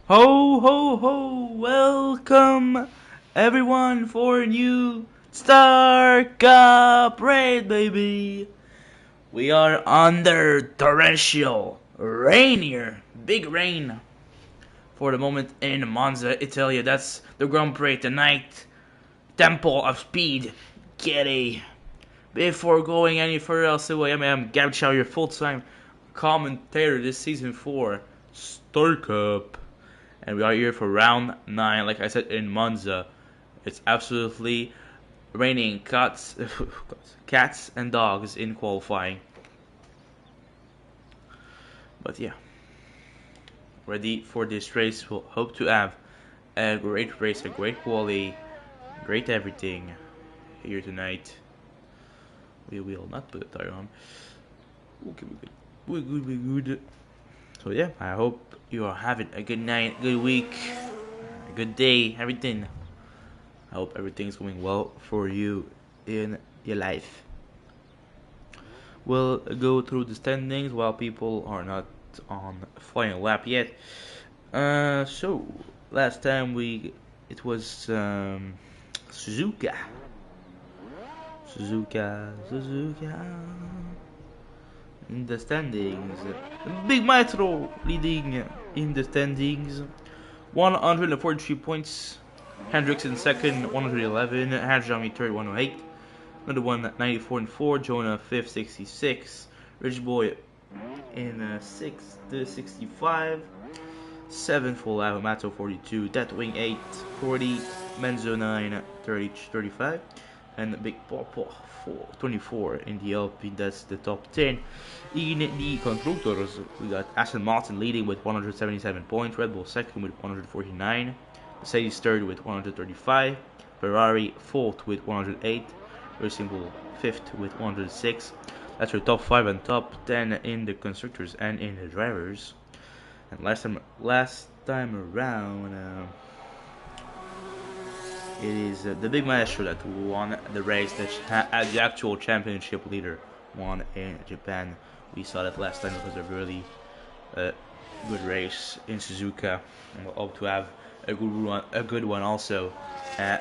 Ho ho ho! Welcome everyone for a new Star Cup raid, baby! We are under torrential rain here. Big rain for the moment in Monza, Italy. That's the Grand Prix tonight. Temple of Speed. Get a. Before going any further else away, I'm Gab Chow, your full-time commentator this season for Star Cup. And we are here for round 9, like I said, in Monza. It's absolutely raining cats and dogs in qualifying. But yeah, ready for this race. We'll hope to have a great race, a great quality, great everything here tonight. We will not put a tire on. Okay, we're good. So yeah, I hope you are having a good night, good week, a good day, everything. I hope everything's going well for you in your life. We'll go through the standings while people are not on final lap yet. So last time it was Suzuka. In the standings. Big Maestro leading in the standings. 143 points. Hendricks in second, 111. Hajjami third, 108. Another one, 94 and 4. Jonah fifth, 66. Rich Boy in sixth, 65. Seventh for Mato 42. Deathwing 8, 40. Menzo 9, 30, 35. And Big Papa 24 in the LP. That's the top 10. In the constructors, we got Aston Martin leading with 177 points, Red Bull second with 149, Mercedes third with 135, Ferrari fourth with 108, Racing Bull fifth with 106. That's your top 5 and top 10 in the constructors and in the drivers. And last time around, it is the Big Maestro that won the race. The actual championship leader won in Japan. We saw that last time. It was a really good race in Suzuka, and we hope to have a good one also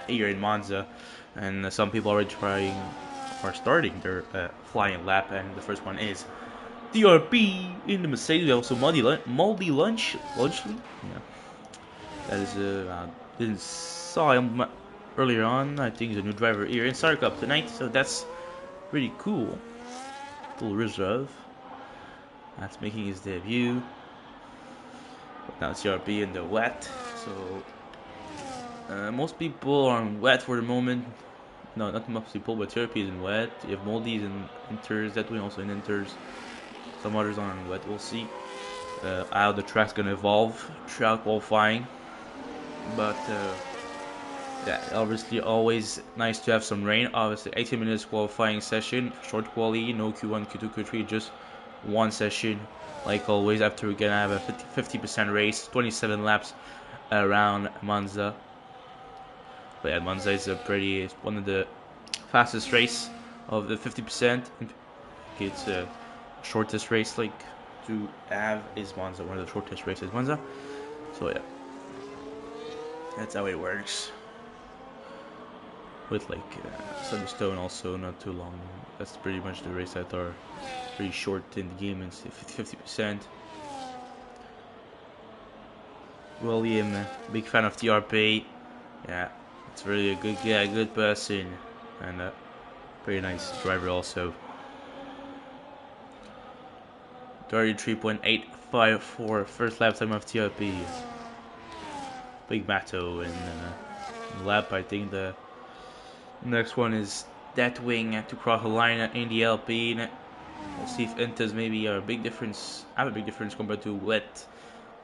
here in Monza. And some people are starting their flying lap, and the first one is DRP in the Mercedes. Also Moldy Lunch. Yeah, that is didn't saw him earlier on. I think he's a new driver here in Star Cup tonight, so that's pretty cool. Full reserve. That's making his debut. But now CRP in the wet, so most people are in wet for the moment. No, not most people, but CRP is in wet. You have Moldy's in inters, that way also in inters. Some others are in wet. We'll see how the track's gonna evolve throughout qualifying. But yeah, obviously always nice to have some rain. Obviously 18 minutes qualifying session, short quali, no Q1, Q2, Q3, just one session. Like always, after we're gonna have a 50% race, 27 laps around Monza. But yeah, Monza is it's one of the fastest race of the 50%. It's the shortest race like to have is Monza, one of the shortest races Monza. So yeah, that's how it works. With like Sunstone also not too long. That's pretty much the race that are pretty short in the game, and 50%. William, big fan of TRP. Yeah, it's really a good guy, a good person, and a pretty nice driver also. 33.854 first lap time of TRP. Big Mato in lap. I think the next one is Deathwing to cross the line in the LP. We'll see if Intas maybe have a big difference compared to wet.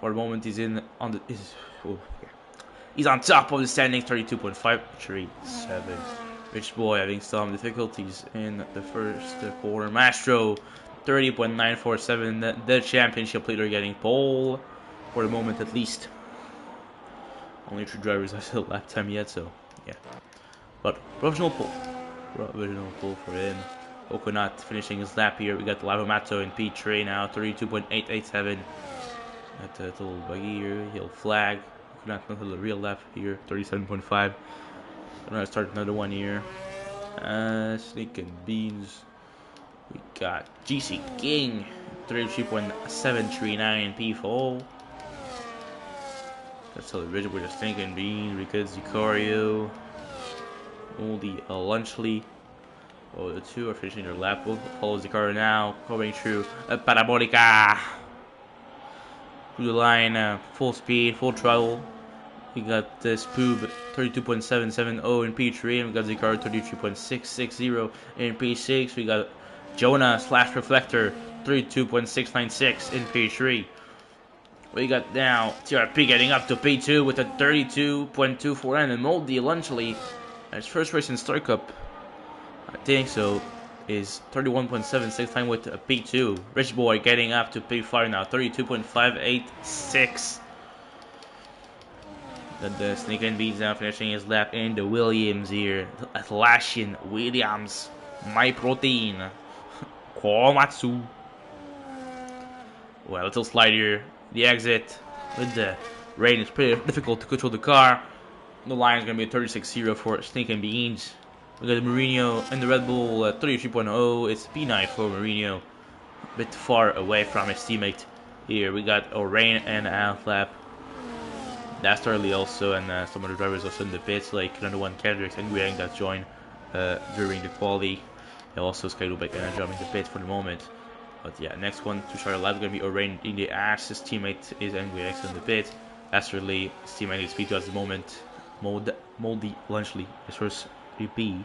For the moment, he's he's on top of the standings, 32.537. Rich Boy having some difficulties in the first quarter. Maestro, 30.947. The championship leader getting pole for the moment at least. Only 3 drivers have still lap time yet, so yeah. But provisional pole for him. Coconut finishing his lap here. We got Lavomato in P3 now, 32.887. At the little buggy here, he'll flag. Not to the real left here, 37.5. I'm gonna start another one here. Sneaking beans. We got GC King, 33.739 P4. That's so rigid with a stinking bean because Zicario, Moldy, Lunchley. Oh, the two are finishing their lap. We'll follow Zicario now, going through a Parabolica. Through the line, full speed, full throttle. We got this Poob 32.770 in P3, and we got Zicario 33.660 in P6. We got Jonah / Reflector 32.696 in P3. We got now TRP getting up to P2 with a 32.249, and Moldy Lunchley, his first race in Star Cup, I think so, is 31.769 with a P2. Rich Boy getting up to P5 now, 32.586. The Sneakin' Beats now finishing his lap in the Williams here. Atlassian Williams, My Protein, Komatsu. Well, little slide here. The exit with the rain, it's pretty difficult to control the car. The line is going to be a 36.0 for Sneakin' Beans. We got the Mourinho and the Red Bull 33.0. It's P9 for Mourinho. A bit far away from his teammate. Here we got O'Rain and Alflap. That's early also, and some of the drivers also in the pits, like another one, Kendricks and Guang that joined during the quali. And also scheduled back and jumping the pits for the moment. But yeah, next one to start alive is going to be O'Rain in the ass. His teammate is NGX in the pit. That's really his teammate is P2 at the moment. Moldy Lunchley, his first VP.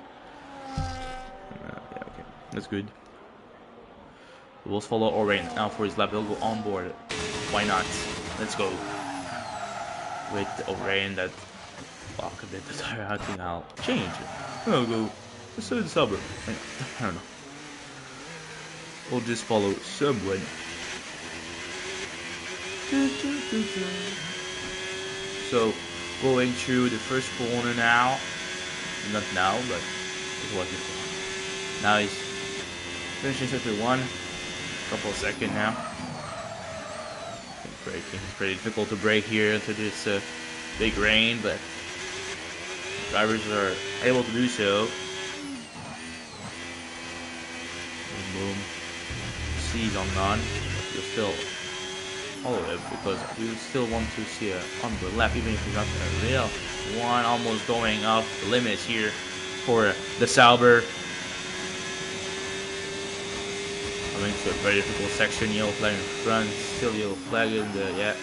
Yeah, okay, that's good. We'll follow O'Rain now for his lap. He'll go on board. Why not? Let's go. With O'Rain that fuck a bit the tire out to now. Change it. I'll go. Let's do the suburb. I don't know. We'll just follow someone. So, going through the first corner now. Not now, but it was before. Now he's finishing sector 1. Couple of seconds now. Braking. It's pretty difficult to brake here into this big rain, but drivers are able to do so. Boom, boom. Seas on none, but you'll still follow it because you still want to see a on-board lap, even if you're not in a real one. Almost going off the limits here for the Sauber. Coming to a very difficult section, yellow flag in front, still yellow flag in the, yeah.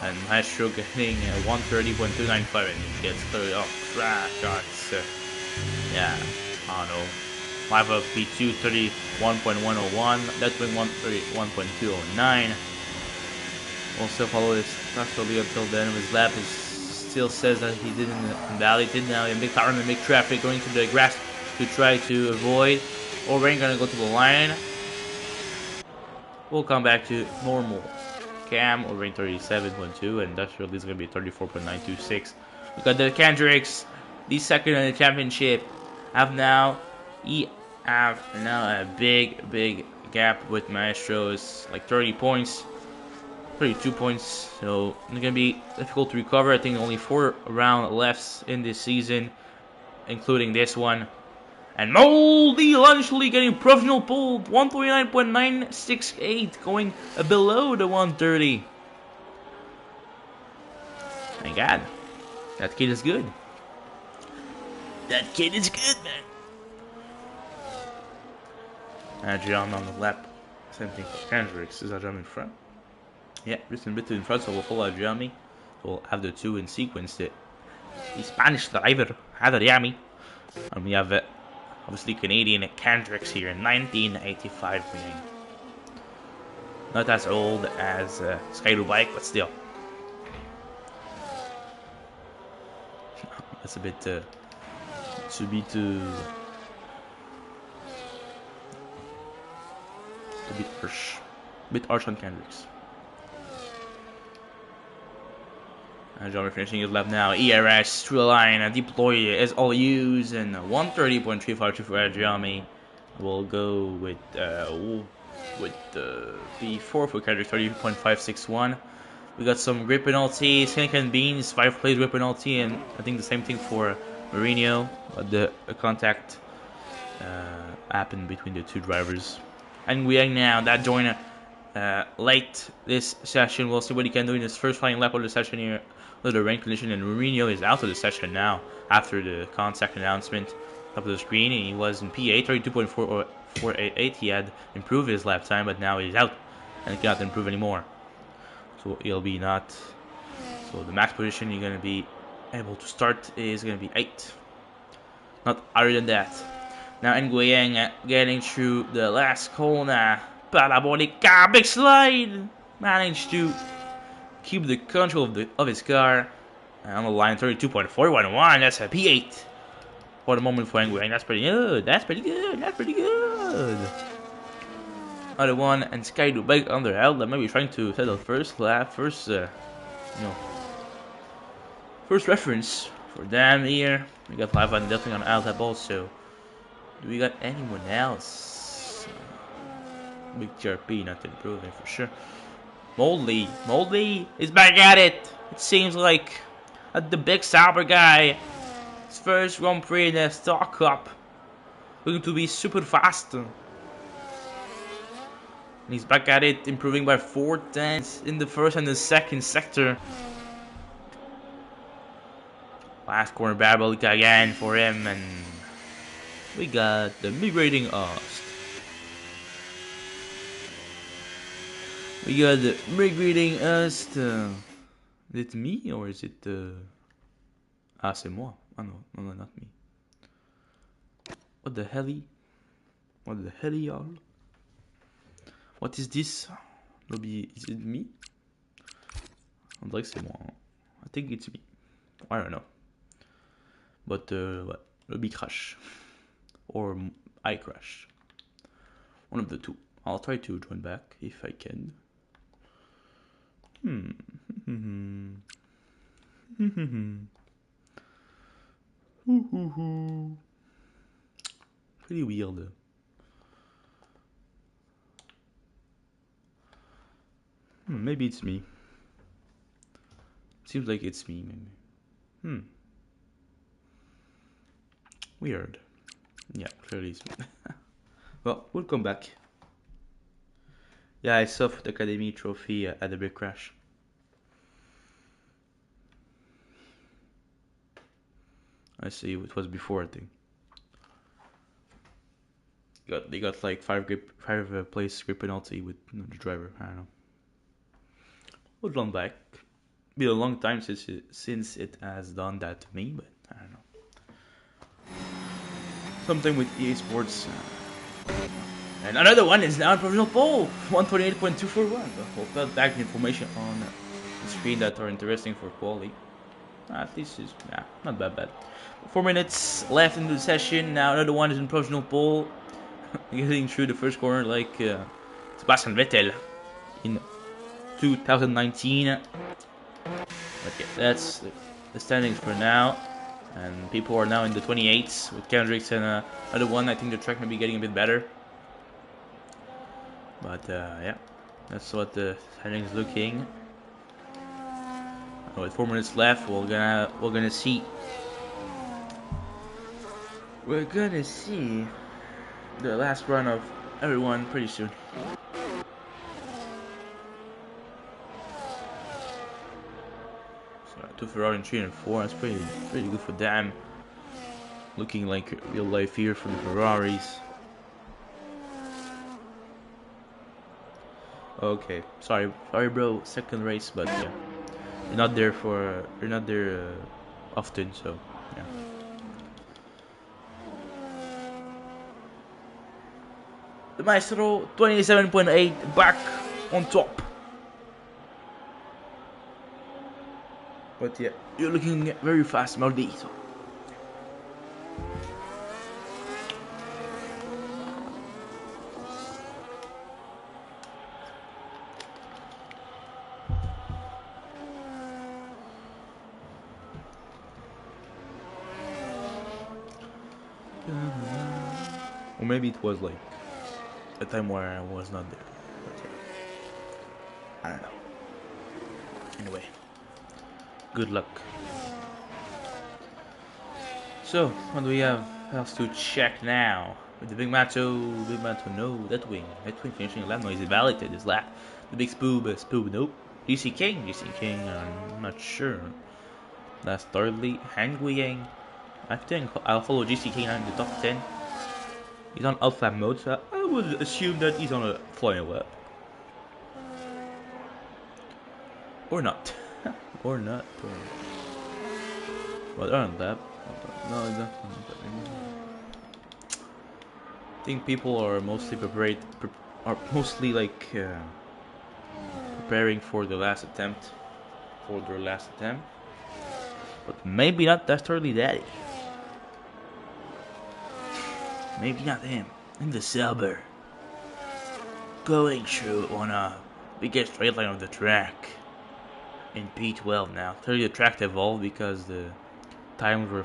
And Maestro getting 130.295 and he gets clearly off track. Yeah, I don't know. 5 of P2, 31.101. That's been 131.209. We'll still follow this naturally until the end of his lap. It still says that he didn't invalidate it. Now in big power and big traffic going to the grass to try to avoid. O'Rain gonna go to the line. We'll come back to normal. Cam O'Rain 37.2 and Industrial is gonna be 34.926. We got the Kendricks, the second in the championship, have now a big gap with Maestro. It's like 30 points, 32 points. So it's gonna be difficult to recover. I think only 4 rounds left in this season, including this one. And Moldy Lunchley getting professional pole, 129.968, going below the 130. My God, that kid is good. That kid is good, man. Adrian on the lap. Same thing for Kendricks. Is Adrian in front? Yeah, just a bit in front, so we'll follow Adrian. We'll have the two in sequence. The Spanish driver, Adrian. And we have obviously Canadian Kendricks here in 1985 winning. Not as old as Skyro Bike, but still. That's a bit harsh. A bit harsh on Kendricks. And John finishing his lap now. ERS through the line, deploy as all used, and 130.352 for Adriami. We'll go with with the P4 for character 30.561. We got some grip penalty, Skank and Beans, 5 plays grip penalty, and I think the same thing for Mourinho. The contact happened between the two drivers. And we are now that joined late this session. We'll see what he can do in his first flying lap of the session here under the rain condition. And Mourinho is out of the session now after the contact announcement up the screen. And he was in P8, 32.488. He had improved his lap time, but now he's out and cannot improve anymore. So he'll be not. So the max position you're going to be able to start is going to be 8. Not higher than that. Now Nguyen getting through the last corner. Parabolica, big slide! Managed to keep the control of his car. And on the line 32.411. That's a P8. For the moment for Nguyen. That's pretty good. That's pretty good. That's pretty good. Other one and Sky do back under outlet, maybe trying to settle first lap, first reference for them here. We got 5 on definitely on outlet also. Do we got anyone else? Big GRP not improving for sure. Moldly is back at it. It seems like the big Sauber guy. His first Grand Prix in the Stock Cup. Going to be super fast. And he's back at it, improving by 4 tenths in the first and the second sector. Last corner Parabolica again for him, and we got the migrating Ost. Is it me or is it c'est moi. Ah no, not me. What the hell? Y'all? What is this? Maybe is it me? On dirait que c'est moi. I think it's me. I don't know. But what? Lobby crash. Or I crash. One of the two. I'll try to join back if I can. Pretty weird. Maybe it's me. Seems like it's me, maybe. Weird. Yeah, clearly it's me. Well, we'll come back. Yeah, I saw the Academy trophy at the big crash. I see, it was before, I think. They got like 5 place grip penalty with the driver. I don't know. We'll run back. Been a long time since it has done that to me, but I don't know. Something with EA Sports. And another one is now in provisional poll, 128.241. We'll put back the information on the screen that are interesting for quality. At least it's not bad. 4 minutes left in the session. Now another one is in provisional poll, getting through the first corner like Sebastian Vettel in 2019. Okay, that's the standings for now. And people are now in the 28s with Kendricks and another one. I think the track may be getting a bit better. But yeah, that's what the standings is looking. With 4 minutes left, we're gonna see. We're gonna see the last run of everyone pretty soon. So 2 Ferrari in 3 and 4. That's pretty good for them. Looking like real life here for the Ferraris. Okay, sorry, bro. Second race, but yeah, you're not there often, so yeah. The Maestro 27.8 back on top. But yeah, you're looking very fast, Maldito. Or maybe it was like a time where I was not there. But, I don't know. Anyway, good luck. So, what do we have else to check now? With the Big Macho, no, that wing finishing lap noise is validated his lap. The Big Spoob, nope. GC King, I'm not sure. That's thirdly, Han Guiyang. I think I'll follow GC King in the top 10. He's on Alpha mode, so I would assume that he's on a flying lap. Or not. or not. Well, they're on lap. No, it's not. I think people are mostly preparing for the last attempt, but maybe not that early, Daddy. Maybe not him. In the Silver, going through on a biggest straight line of the track in P12 now. Clearly, the track evolved because the times were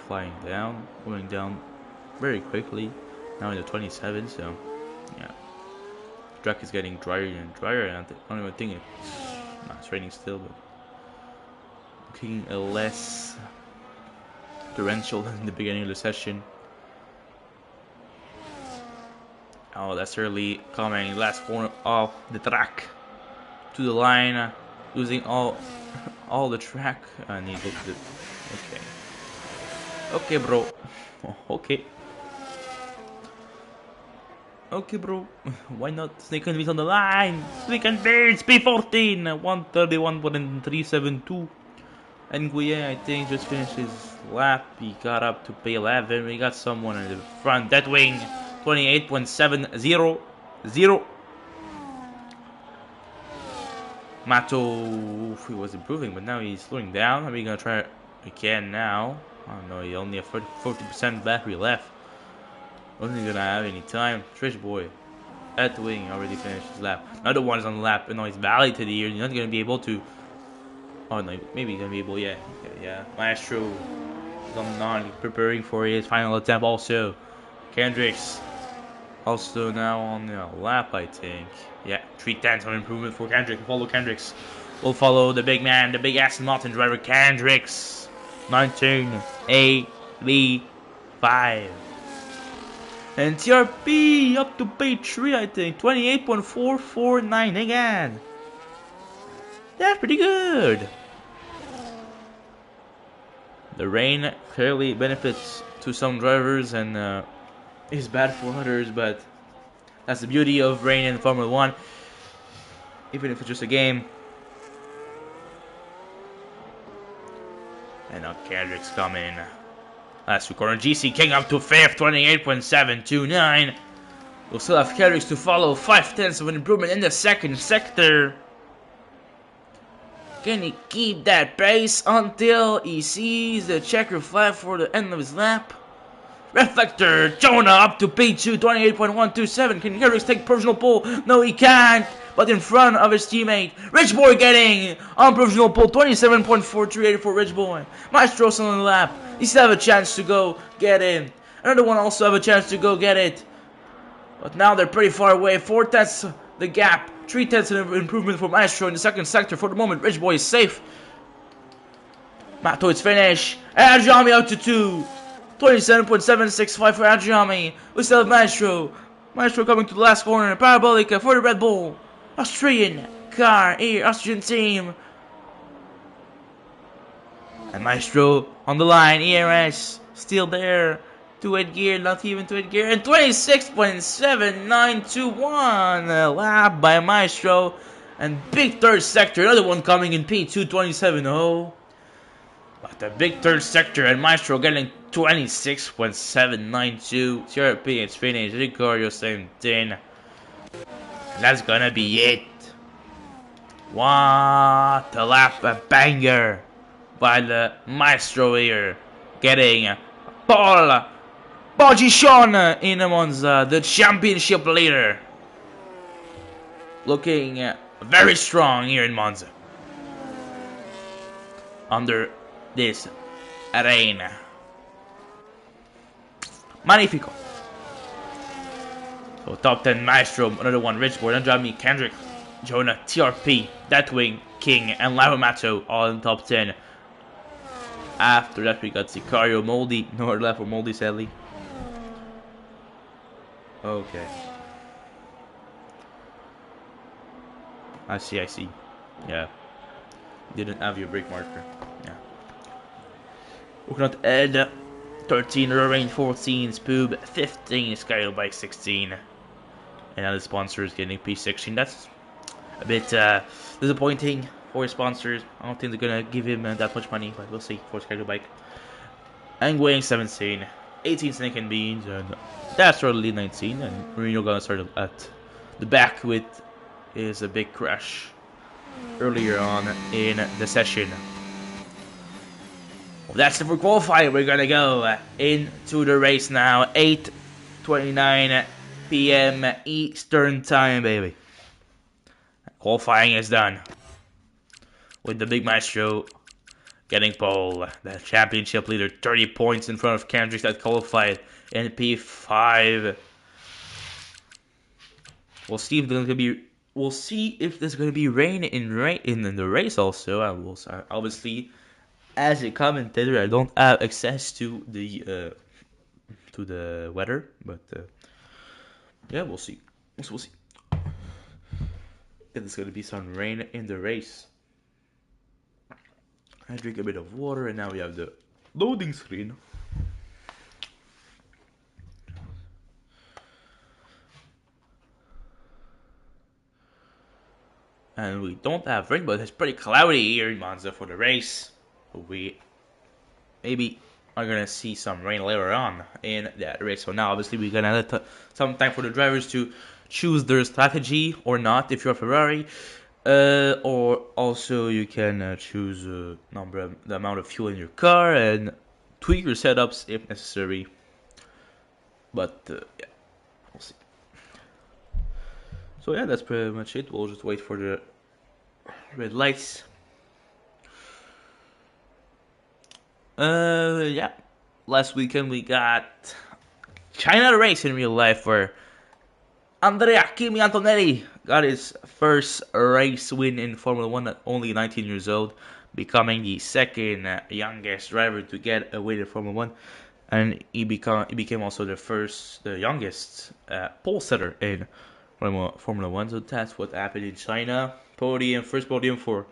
going down very quickly. Now in the 27, so yeah, the track is getting drier and drier. And I don't even think it's raining still, but looking less torrential than the beginning of the session. Oh, that's early coming. Last corner of the track to the line, losing all the track. I need to look okay, bro. Okay, bro. Why not? Snake and Beats on the line. Snake and Beats, P14, 131.372. And Guillen, I think, just finished his lap. He got up to P11. We got someone in the front. That wing, 28.700. Mato, he was improving, but now he's slowing down. Are we gonna try again now? I don't know. He only have 40% battery left. Wasn't gonna have any time. Trish boy at the wing already finished his lap. Another one is on the lap, and now he's validated here. You're not gonna be able to. Oh no, maybe he's gonna be able. Yeah. Maestro is on preparing for his final attempt. Also, Kendricks also now on the lap, I think. Yeah, 3/10 of improvement for Kendricks. Follow Kendricks. We'll follow the big man, the big Aston Martin driver, Kendricks. 1985. And TRP up to page 3, I think. 28.449 again. That's pretty good. The rain clearly benefits to some drivers and is bad for others, but that's the beauty of rain in Formula 1. Even if it's just a game. And now Kendrick's coming. Last corner, GC King up to 5th, 28.729. We'll still have Kendricks to follow, 5/10 of an improvement in the second sector. Can he keep that pace until he sees the checker flag for the end of his lap? Reflector, Jonah up to P2, 28.127. Can Kendricks take personal pole? No, he can't. But in front of his teammate, Rich Boy getting on provisional pole, 27.438 for Rich Boy. Maestro's on the lap. He still have a chance to go get in. Another one also have a chance to go get it. But now they're pretty far away. 4/10 the gap. 3/10 of improvement for Maestro in the second sector. For the moment, Rich Boy is safe. Mato is finished. Adjami out to 2. 27.765 for Adjami. We still have Maestro. Maestro coming to the last corner. Parabolica for the Red Bull. Austrian car here. Austrian team. And Maestro on the line. ERS still there. 2-8 gear, not even 2-8 gear. And 26.7921. A lap by Maestro. And big third sector. Another one coming in P2. 27.0. But the big third sector and Maestro getting 26.792. TRP, it's finished. Rigorio, same thing. And that's gonna be it. What a lap, a banger by the Maestro here. Getting Paul Bogishon in Monza, the championship leader. Looking very strong here in Monza. Under this arena. Magnifico. So top 10 Maestro, another one, Richboard, Andrami, Kendrick, Jonah, TRP, Deathwing, King, and Lavomato all in top 10. After that we got Sicario, Moldy, no left for Moldy sadly. Okay. I see. Yeah. Didn't have your brake marker. Yeah. Coconut Ed, 13, Rain 14, Spoob 15, Skyro Bike 16. And now the sponsor is getting P16. That's a bit disappointing for his sponsors. I don't think they're gonna give him that much money, but we'll see for Skyro Bike. Angwang 17, 18 Snake and Beans, and that's totally 19. And Marino gonna start at the back with is a big crash earlier on in the session. Well, that's it for qualifying. We're gonna go into the race now. 8:29 p.m. Eastern time, baby. Qualifying is done with the big maestro getting pole. The championship leader, 30 points in front of Kendrick that qualified in P5. We'll see if there's gonna be. We'll see if there's gonna be rain in the race. Also, I will obviously, as a commentator, I don't have access to the weather, but yeah, we'll see. We'll see if there's gonna be some rain in the race. I drink a bit of water, and now we have the loading screen. And we don't have rain, but it's pretty cloudy here in Monza for the race. We maybe are going to see some rain later on in that race. So now, obviously, we're going to let some time for the drivers to choose their strategy or not if you're a Ferrari. Or also you can choose the amount of fuel in your car and tweak your setups if necessary. But yeah, we'll see. So yeah, that's pretty much it. We'll just wait for the red lights. Yeah. Last weekend we got China race in real life where Andrea Kimi Antonelli got his first race win in Formula 1 at only 19 years old, becoming the second youngest driver to get a win in Formula 1. And he became also the youngest pole setter in Formula 1, so that's what happened in China. First podium for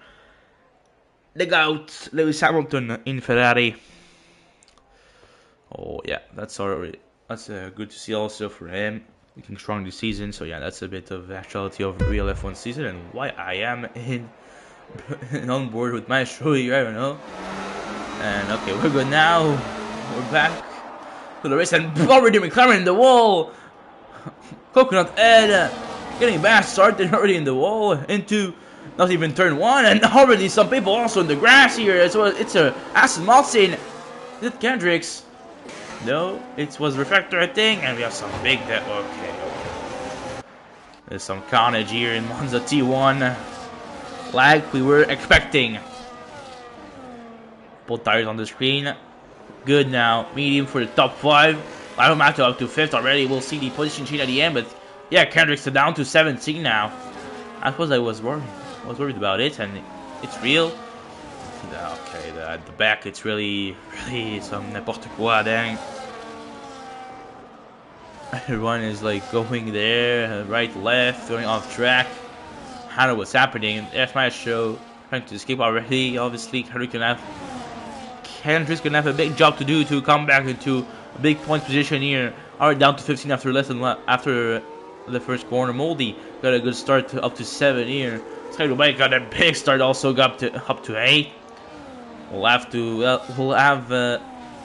the GOAT, Lewis Hamilton in Ferrari. Oh yeah, that's good to see also for him. Looking strong this season, so yeah, that's a bit of actuality of real F1 season and why I am on board with Maestro here, I don't know. And okay, we're good now. We're back to the race and already McLaren in the wall. Coconut Ed getting back started already in the wall into not even turn 1, and already some people also in the grass here as well. It's a Aston Martin. Is it Kendrick's? No, it was Refractor, I think, and we have some big okay. There's some carnage here in Monza T1, like we were expecting. Both tires on the screen. Good now. Medium for the top 5. Lavomato up to 5th already. We'll see the position change at the end, but yeah, Kendrick's down to 17 now. I suppose I was worried about it, and it's real. Okay, at the back it's really some n'importe quoi, dang. Everyone is like going there, right, left, going off track. I don't know what's happening. F my show trying to escape already. Obviously, Kendrick's gonna have a big job to do to come back into a big point position here. Already down to 15 after after the first corner. Moldy got a good start up to 7 here. Skyro Bike got a big start, also got up to 8. We'll have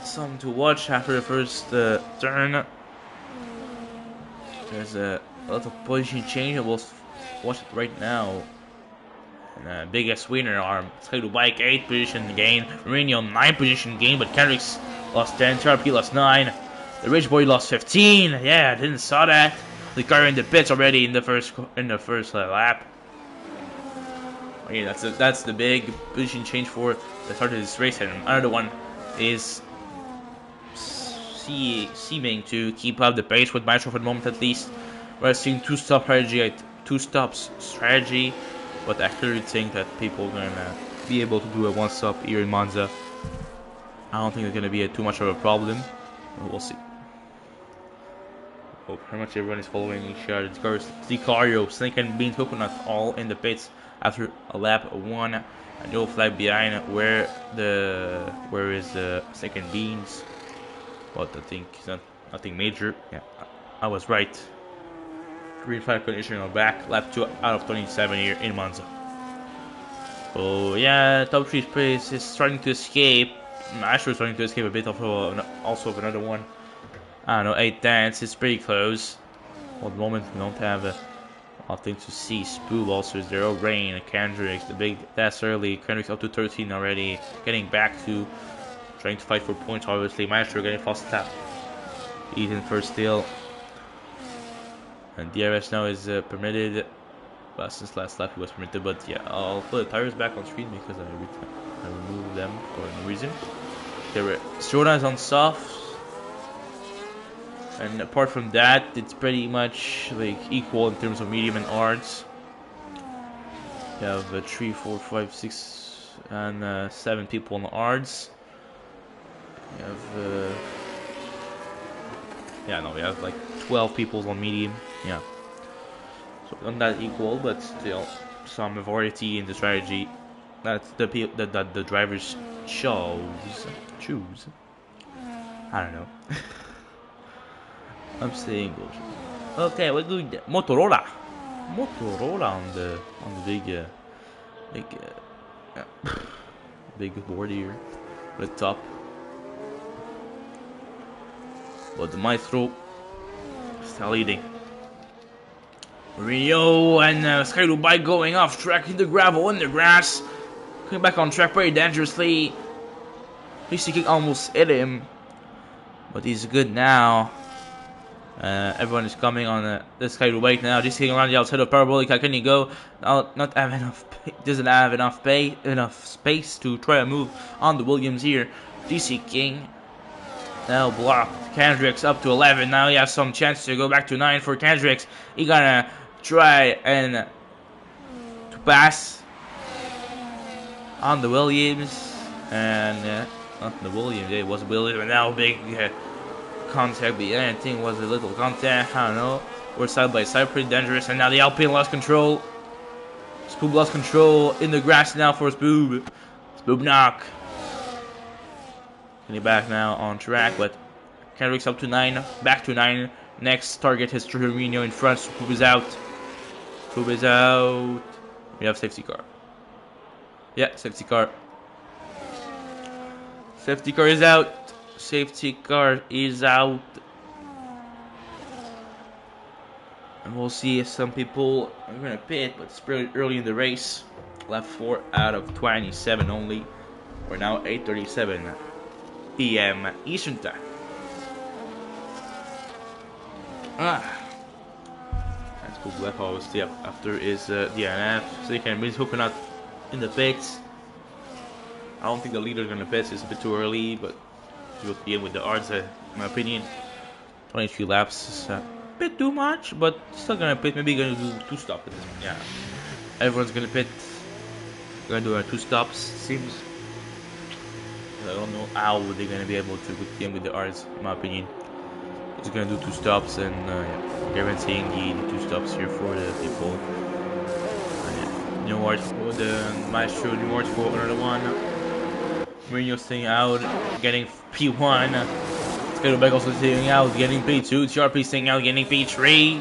some to watch after the first turn. There's a lot of position change, and we'll watch it right now. And biggest winner are Skyro Bike 8 position gain, Mourinho 9 position gain, but Kendrick's lost 10, TRP lost 9, the Rich Boy lost 15. Yeah, I didn't saw that. The car in the pits already in the first lap. Okay, that's the big position change for the start of this race, and another one is seeming to keep up the pace with Maestro for the moment at least. we're seeing two stops strategy, but I clearly think that people are gonna be able to do a one stop here in Monza. I don't think it's gonna be too much of a problem. We'll see. Oh, pretty much everyone is following each other. Sicario, Snake and Bean Coconut all in the pits after a lap 1. A no flag behind where is the Snake and Beans? But I think it's not nothing major. Yeah, I was right. Green flag condition on back. Lap 2 out of 27 here in Monza. Oh yeah, top 3 space is starting to escape. Astro is starting to escape a bit of also of another one. I don't know, 8 tenths. It's pretty close. For the moment, we don't have a lot of things to see. Spoob also is there. Rain, Kendrick, the big test early. Kendrick's up to 13 already. Getting back to trying to fight for points, obviously. Maestro getting fast tap. He's in first still. And DRS now is permitted. Well, since last lap he was permitted, but yeah, I'll put the tires back on screen because I removed them for no reason. Stroda is on soft. And apart from that, it's pretty much like equal in terms of medium and hards. You have 3, 4, 5, 6, and 7 people on the hards. You have we have like 12 people on medium. Yeah, so not that equal, but still some variety in the strategy that the drivers choose. I don't know. I'm saying bullshit. Okay, we're doing Motorola on the big board here, the top. But the Maestro still leading. Rio and Skylu bike going off track in the gravel, in the grass, coming back on track very dangerously. Basically almost hit him, but he's good now. Everyone is coming on this Skylu bike now. Just getting around the outside of Parabolic. How can he go? Not have enough. Doesn't have enough space to try to move on the Williams here. DC King now blocked. Kendricks up to 11. Now he has some chance to go back to 9 for Kendricks. He gonna try and to pass on the Williams, and not the Williams. It was Williams, and now big contact behind. I think it was a little contact. I don't know. We're side by side, pretty dangerous. And now the Alpine lost control. Spoob lost control in the grass now for Spoob. Spoob knock. Getting back now on track, but Kendrick's up to 9, back to 9. Next target is Trujillo in front. Spoob is out. Spoob is out. We have safety car. Yeah, safety car. Safety car is out. Safety car is out. And we'll see if some people are going to pit, but it's pretty early in the race. Lap 4 out of 27 only. We're now 8:37 p.m. Eastern Time. That's cool. Left obviously after is DNF. So you can miss Coconut in the pits. I don't think the leader is going to pit. It's a bit too early, but you'll be in with the odds, in my opinion. 23 laps is a bit too much, but still going to pit. Maybe going to do 2 stops at this point. Yeah, everyone's going to pit. Going to do 2 stops, seems. I don't know how they're going to be able to get with the odds, in my opinion. He's going to do 2 stops, and yeah, guaranteeing the 2 stops here for the people. New awards for the Maestro, new awards for another one. Mourinho staying out, getting P1. Skylu also staying out, getting P2. TRP staying out, getting P3.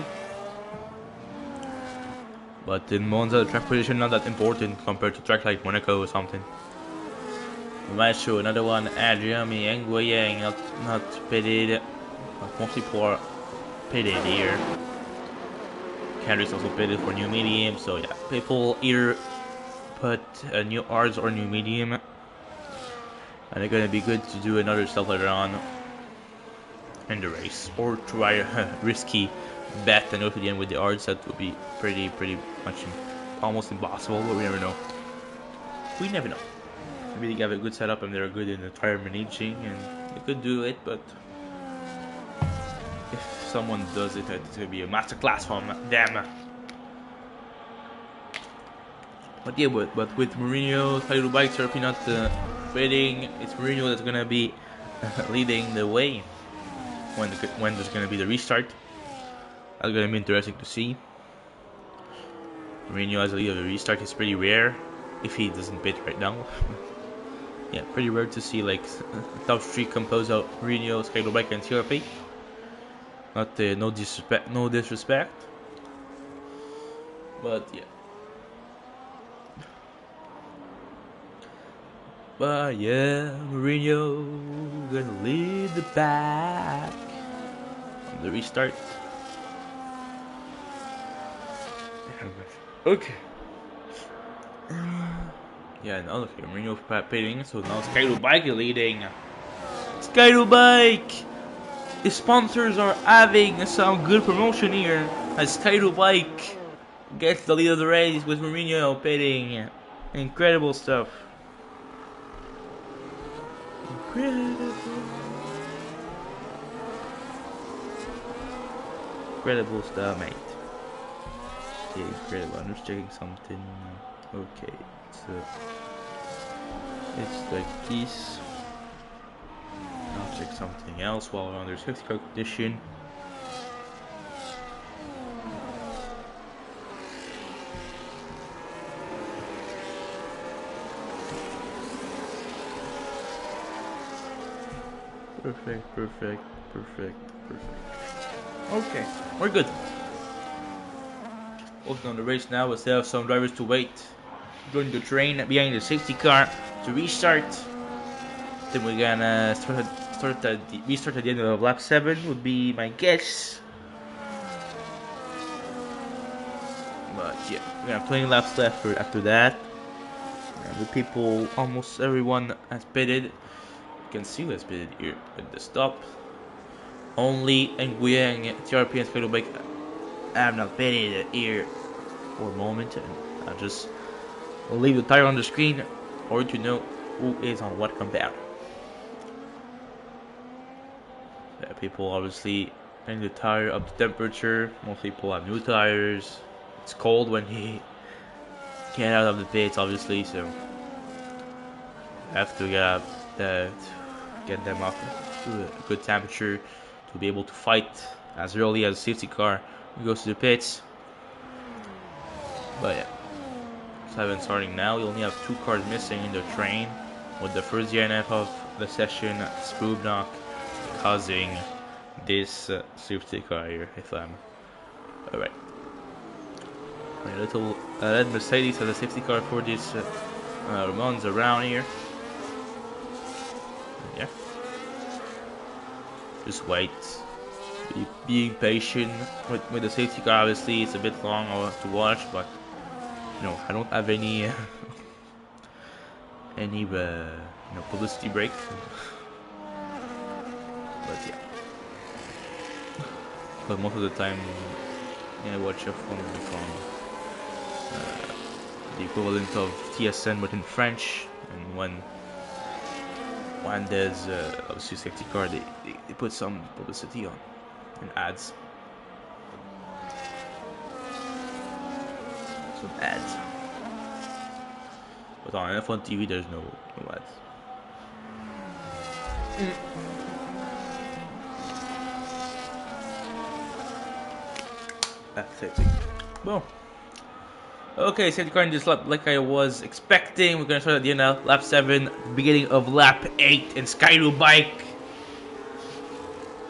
But in Monza, the track position not that important compared to track like Monaco or something. Maestro, another one. Adriami, Nguyen, not pitted. Mostly poor pitted here. Kendrick's also pitted for new medium, so yeah, people either put new R's or new medium, and they're gonna be good to do another stuff later on in the race, or try a risky bet and go to the end with the R's. That would be pretty much almost impossible, but we never know. We never know. Maybe they have a good setup and they're good in the tire managing, and they could do it, but if someone does it, it's gonna be a masterclass from them. But yeah, but with Mourinho, title bike therapy not fitting, it's Mourinho that's gonna be leading the way when there's gonna be the restart. That's gonna be interesting to see. Mourinho as a leader of the restart is pretty rare, if he doesn't pit right now. Yeah, pretty rare to see like a top three composed of Mourinho, Skylerback, and TRP. Not no disrespect, but yeah. But yeah, Mourinho gonna lead the pack on the restart. Okay. Yeah, now look, Mourinho pitting, so now Skylerback is leading. Skylerback! The sponsors are having some good promotion here as Skylerback gets the lead of the race with Mourinho pitting. Incredible stuff. Incredible stuff, mate. Yeah, incredible. I'm just checking something. Okay, it's like this. I'll check something else while we're under safety car condition. Perfect. Okay, we're good. Working on the race now, we still have some drivers to wait. Join the train behind the safety car to restart. Then we're gonna restart at the end of lap 7 would be my guess. But yeah, we have 20 laps left after that. And the people, almost everyone has pitted. You can see who has pitted here at the stop. Only Nguyen, TRP, and Skylerback have not pitted here for a moment. And I'll just leave the tire on the screen or to know who is on what compound. Yeah, people obviously bring the tire up to temperature. Most people have new tires. It's cold when he get out of the pits, obviously, so have to get them up to a good temperature to be able to fight as early as a safety car goes to the pits. But yeah, 7 starting now. We only have 2 cars missing in the train, with the first DNF of the session, Spoobnock, causing this safety car here, if I'm alright. A little red Mercedes has a safety car for this Monza around here. Yeah, just wait. Being patient with the safety car. Obviously, it's a bit long to watch, but you know, I don't have any publicity break. But yeah, but most of the time, I watch a from the equivalent of TSN but in French, and when there's obviously safety car, they put some publicity on and ads. Some ads. But on F1 TV there's no ads. Pathetic. Well, okay, safety car in this lap, like I was expecting. We're gonna start at the end of lap 7, beginning of lap 8, and Skylerback,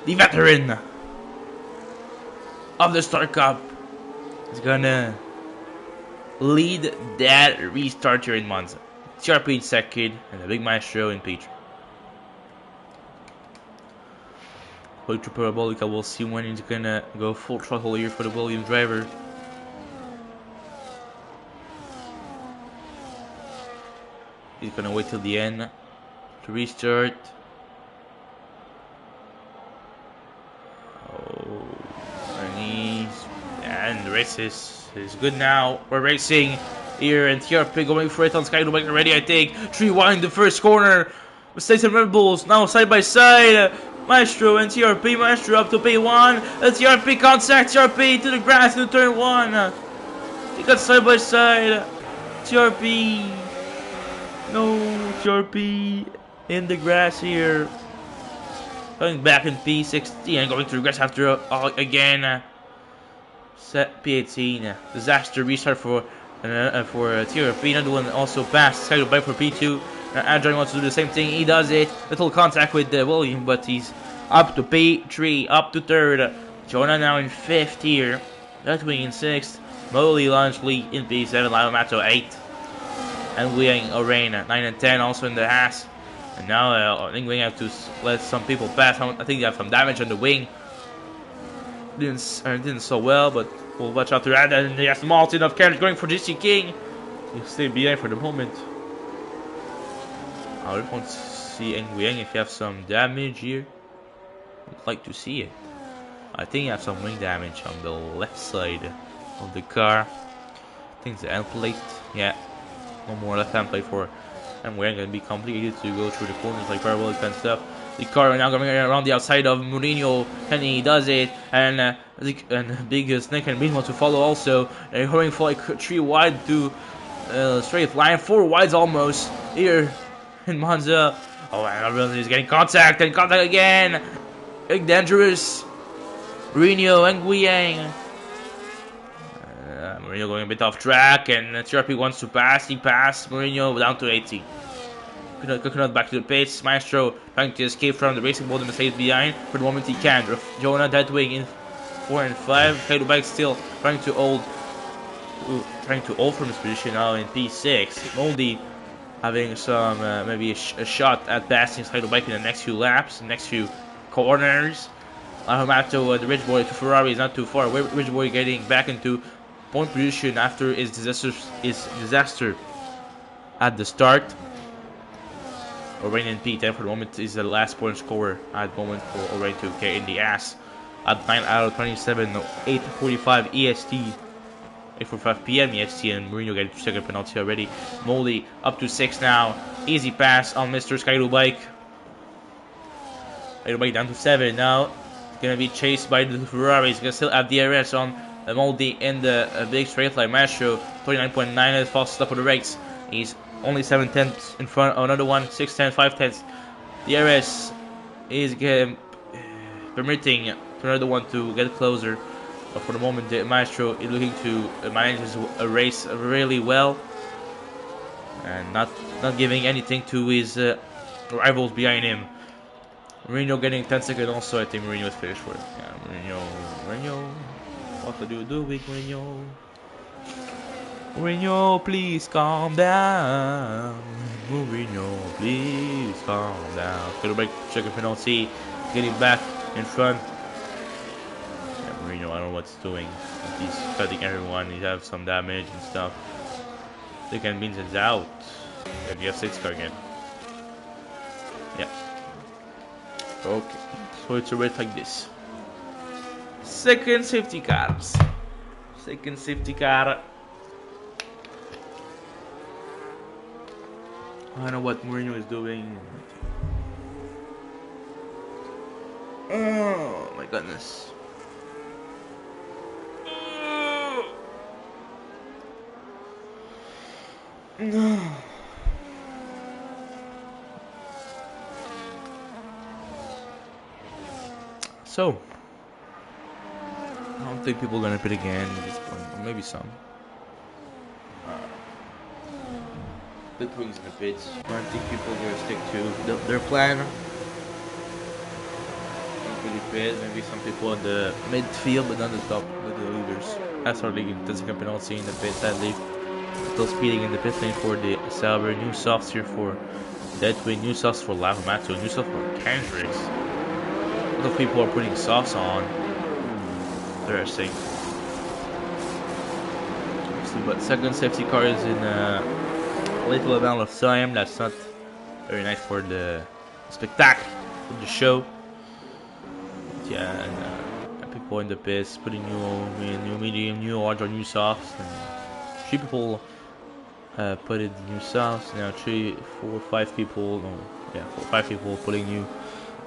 the veteran of the Star Cup, is gonna lead that restart here in Monza. TRP in second, and the big maestro in P3. Hopefully Parabolica, we'll see when he's gonna go full throttle here for the Williams driver. He's gonna wait till the end to restart. Oh, and the race is good now. We're racing here, and TRP going for it on Skylerback already, I think. 3 wide in the first corner. Mercedes and Red Bulls now side by side. Maestro and TRP. Maestro up to P1. TRP contact. TRP to the grass to turn 1. He got side by side. TRP. No, TRP in the grass here. Going back in P16 and going to the grass after again. Set P18. Disaster restart for TRP. Another one also passed. Scheduled by for P2. Adrian wants to do the same thing. He does it. Little contact with William, but he's up to P3, up to 3rd. Jonah now in 5th here. Nightwing in 6th. Molly Lunchley in P7. Lyle Mato 8th. And Wing Orain 9 and 10 also in the Haas. And now I think we have to let some people pass. I think they have some damage on the wing. Didn't so well, but we'll watch out to that. And there's Martin of Carriage going for GC King. He'll stay behind for the moment. I just want to see Nguyen if you have some damage here. I'd like to see it. I think you have some wing damage on the left side of the car. I think it's the end plate. Yeah. One more left hand plate for Nguyen. Gonna be complicated to go through the corners like parabolic and stuff. The car now going around the outside of Mourinho, and he does it, and big Snake and Bean want to follow also. They're going for like 3 wide to straight line, 4 wides almost here in Monza. Oh, and he's getting contact and contact again. Big dangerous. Mourinho and Guiyang. Mourinho going a bit off track, and TRP wants to pass. He passed Mourinho down to 80. Coconut back to the pits. Maestro trying to escape from the racing mode and stays behind. For the moment he can. Jonah Deadwing in 4 and 5. Kaido Bike still trying to hold from his position now in P6. Moldy having some maybe a shot at passing Kaido Bike in the next few laps, the next few corners. Mato, the Rich Boy to Ferrari is not too far. Rich Boy getting back into point position after his disaster at the start. Orain in P10 for the moment is the last point scorer at the moment for Orain to get in the ass. At 9 out of 27, 8:45 EST, 8:45 PM EST, and Mourinho getting 2nd penalty already. Moldy up to 6 now. Easy pass on Mr. Skydo Bike. Skydo Bike down to 7 now. Gonna be chased by the Ferraris. Gonna still have DRS on Moldy in the big straight line. Maestro 29.9 is fastest up on the race. He's only 7/10 in front of another one, 6/10, 5/10. DRS is permitting another one to get closer. But for the moment, the Maestro is looking to manage his race really well. And not giving anything to his rivals behind him. Mourinho getting 10 seconds also. I think Mourinho is finished for it. Yeah, Mourinho. What are you doing, Mourinho? Mourinho, please calm down. Mourinho, please calm down. Gonna break second penalty. Getting back in front. Yeah, Mourinho, I don't know what he's doing. He's cutting everyone. He has some damage and stuff. They can means it's out. And you have 6 car again. Yeah. Okay. So it's a race like this. Second safety cars. Second safety car. I don't know what Mourinho is doing. Oh my goodness. No. So, I don't think people are gonna pit again at this point, or maybe some. Pit wings in the pits. I think people are gonna stick to their plan. Don't really pit. Maybe some people in the midfield, but not the top, with the leaders. That's our league. The second penalty in the pit, sadly. Still speeding in the pit lane for the Sauber. New softs here for Deadwing. New softs for Lava Mato. New softs for Kendricks. A lot of people are putting softs on. Interesting. But second safety car is in a little amount of time. That's not very nice for the spectacle of the show. But yeah, and people in the pits putting new medium, new hard, or new softs. And 3 people put in new softs. Now 3, 4, 5 people. No, yeah, 4, 5 people putting new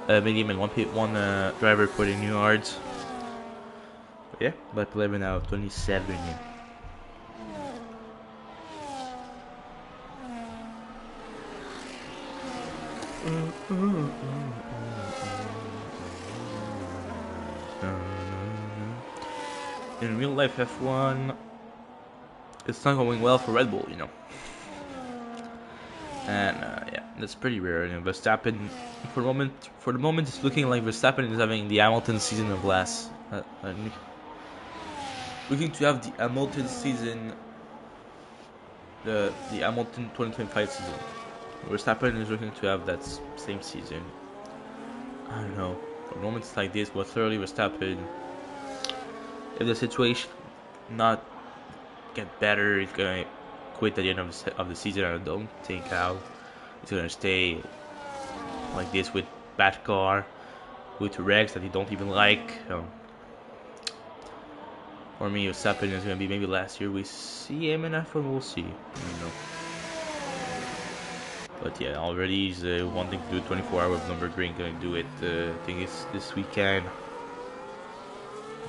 medium and one driver putting new yards. But yeah, lap 11 now, 27. In real life F1, it's not going well for Red Bull, you know. And yeah, that's pretty rare. And Verstappen, for the moment, it's looking like Verstappen is having the Hamilton season of last. Looking to have the Hamilton season, the Hamilton 2025 season. Verstappen is looking to have that same season. I don't know. For moments like this, but thoroughly Verstappen, if the situation not get better, he's gonna quit at the end of the season. I don't think how he's gonna stay like this with bad car, with regs that he don't even like. For me, Verstappen is gonna be maybe last year we see him in F1. We'll see. I don't know. But yeah, already he's wanting to do 24 hours of Nürburgring. Gonna do it. I think it's this weekend.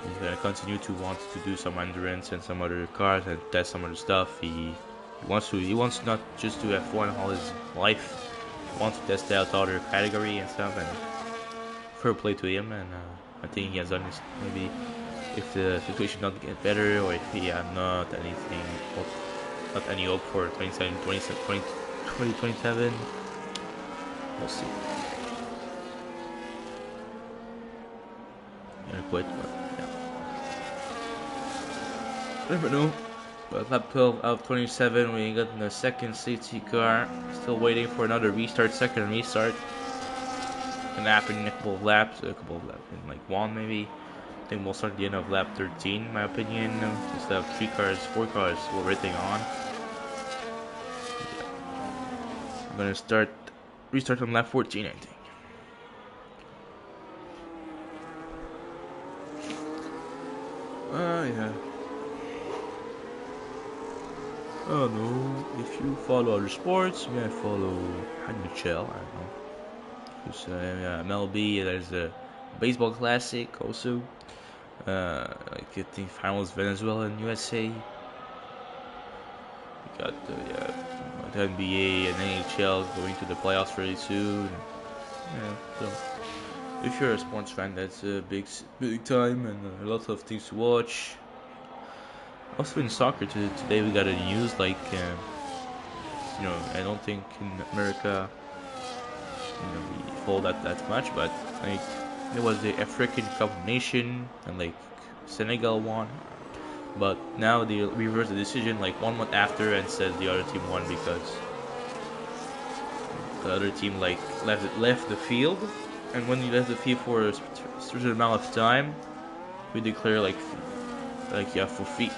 He's gonna continue to want to do some endurance and some other cars and test some other stuff. He wants to not just do F1 all his life. He wants to test out other category and stuff. And fair play to him. And I think he has done this. Maybe if the situation not get better, or if he had not any hope for 2027, we'll see. Gonna quit, but yeah. Never know. But lap 12 out of 27, we got the second safety car. Still waiting for another restart, second restart. Gonna happen in a couple of laps, in like one maybe. I think we'll start at the end of lap 13, in my opinion. Instead of 4 cars we're waiting on. I'm gonna restart on lap 14, I think. Yeah. I don't know. If you follow other sports, you might follow NHL, I don't know. Because MLB, there's a baseball classic also. Like I think finals Venezuela and USA. We got the NBA and NHL going to the playoffs very soon. Yeah, so if you're a sports fan, that's a big time and a lot of things to watch. Also in soccer today we got a news like I don't think in America we follow that much, but like there was the African Cup of Nation and like Senegal won, but now they reversed the decision like 1 month after and said the other team won because the other team like left the field, and when you left the field for a certain amount of time, we declare like yeah, forfeit.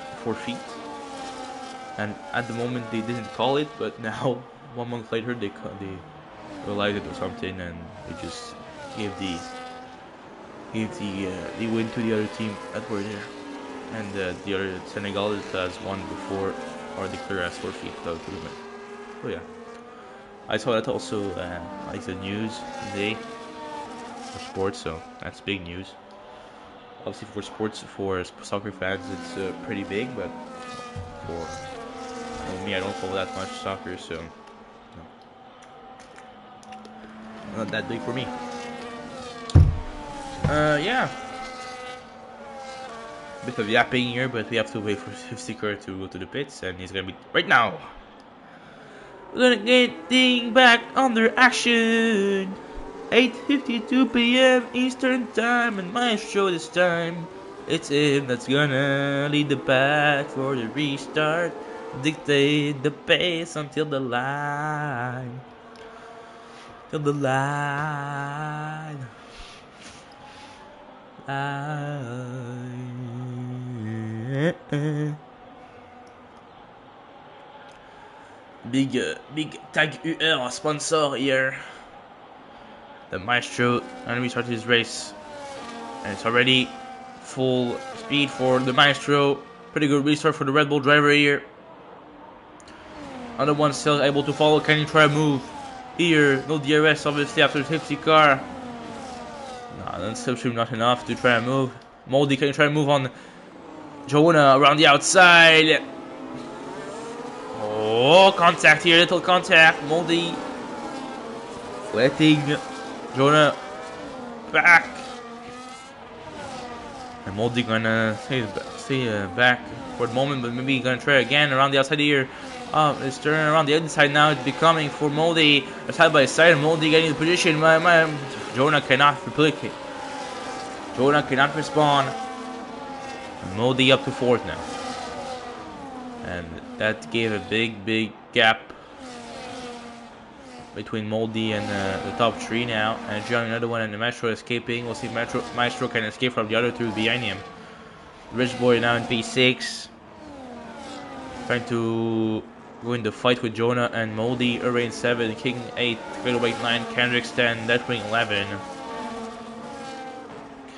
And at the moment they didn't call it, but now 1 month later they realized it or something, and they just gave the win to the other team that were there, and the other Senegal has won before or declared as forfeit without the win. So yeah, I saw that also like the news today for sports, so that's big news. Obviously for soccer fans, it's pretty big, but for me, I don't follow that much soccer, so no. Not that big for me. Yeah. Bit of yapping here, but we have to wait for Sticker to go to the pits, and he's gonna be right now. We're gonna get things back under action. 8:52 p.m. Eastern Time, and Maestro this time. It's him that's gonna lead the pack for the restart. Dictate the pace until the line. Till the line. Big Tag UR sponsor here. The Maestro and we started his race, and it's already full speed for the Maestro. Pretty good restart for the Red Bull driver here. Other one still able to follow. Can he try a move here? No DRS obviously after the safety car. Then still not enough to try and move. Moldy can try and move on Jonah around the outside. Oh, contact here, little contact. Moldy letting Jonah back. And Moldy gonna stay back for the moment, but maybe gonna try again around the outside here. It's turning around the inside now. It's becoming for Moldy. Side by side, Moldy getting the position. Jonah cannot replicate. Jonah cannot respond. Moldy up to 4th now. And that gave a big gap between Moldy and the top 3 now. And John another one, and the Maestro escaping. We'll see if Maestro can escape from the other 2 behind him. Rich Boy now in P6. Trying to go in the fight with Jonah and Moldy. Urain 7, King 8, Cradlebake 9, Kendricks 10, Deathwing 11.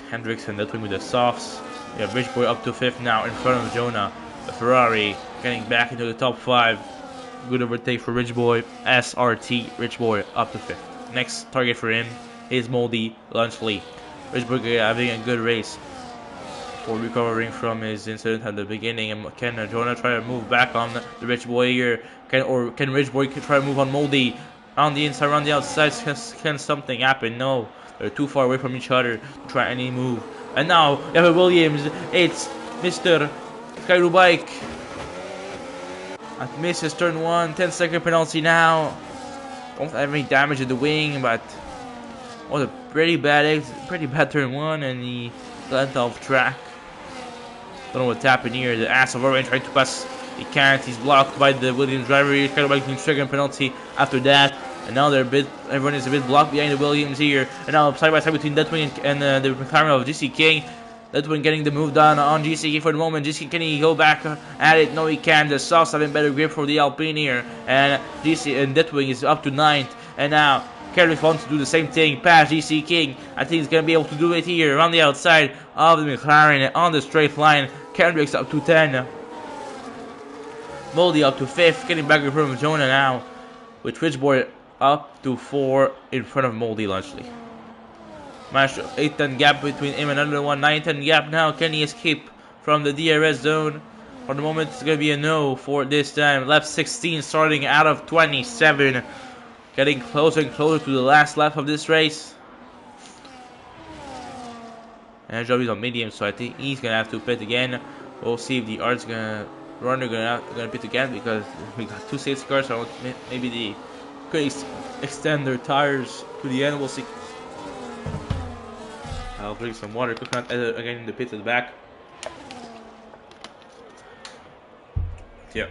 Hendricks and Deathwing with the softs. We have Rich Boy up to 5th now in front of Jonah. The Ferrari getting back into the top 5. Good overtake for Rich Boy. SRT, Rich Boy up to 5th. Next target for him is Moldy Lunchley. Rich Boy having a good race for recovering from his incident at the beginning. And can Jonah try to move back on the Rich Boy here? Can Rich Boy try to move on Moldy? On the inside, around the outside, can something happen? No. They're too far away from each other to try any move. And now, Evan Williams, it's Mr. Skyru Bike. At misses turn 1, 10-second penalty now. Don't have any damage to the wing, but was a pretty bad turn 1, and he got off track. Don't know what's happened here. The ass of Orange trying to pass. He can't. He's blocked by the Williams driver. Skyru Bike getting second penalty after that. And now everyone is a bit blocked behind the Williams here. And now side by side between Deathwing and the McLaren of GC King. Deathwing getting the move done on GC King for the moment. GC King, can he go back at it? No, he can't. The softs having better grip for the Alpine here. And Deathwing is up to 9th. And now Kendricks wants to do the same thing past GC King. I think he's going to be able to do it here around the outside of the McLaren on the straight line. Kendricks up to 10. Moldy up to 5th. Getting back in front of Jonah now. With Rich Boy up to 4 in front of Moldy Lunchley. Maestro 8-10 gap between him and another one. 9-10 gap now. Can he escape from the DRS zone? For the moment, it's going to be a no for this time. Lap 16 starting out of 27. Getting closer and closer to the last lap of this race. And Joey's on medium, so I think he's going to have to pit again. We'll see if the Art's runner gonna pit again, because we got 2 safety cars, so maybe they could extend their tires to the end. We'll see. I'll drink some water. Coconut again in the pit at the back. Yeah.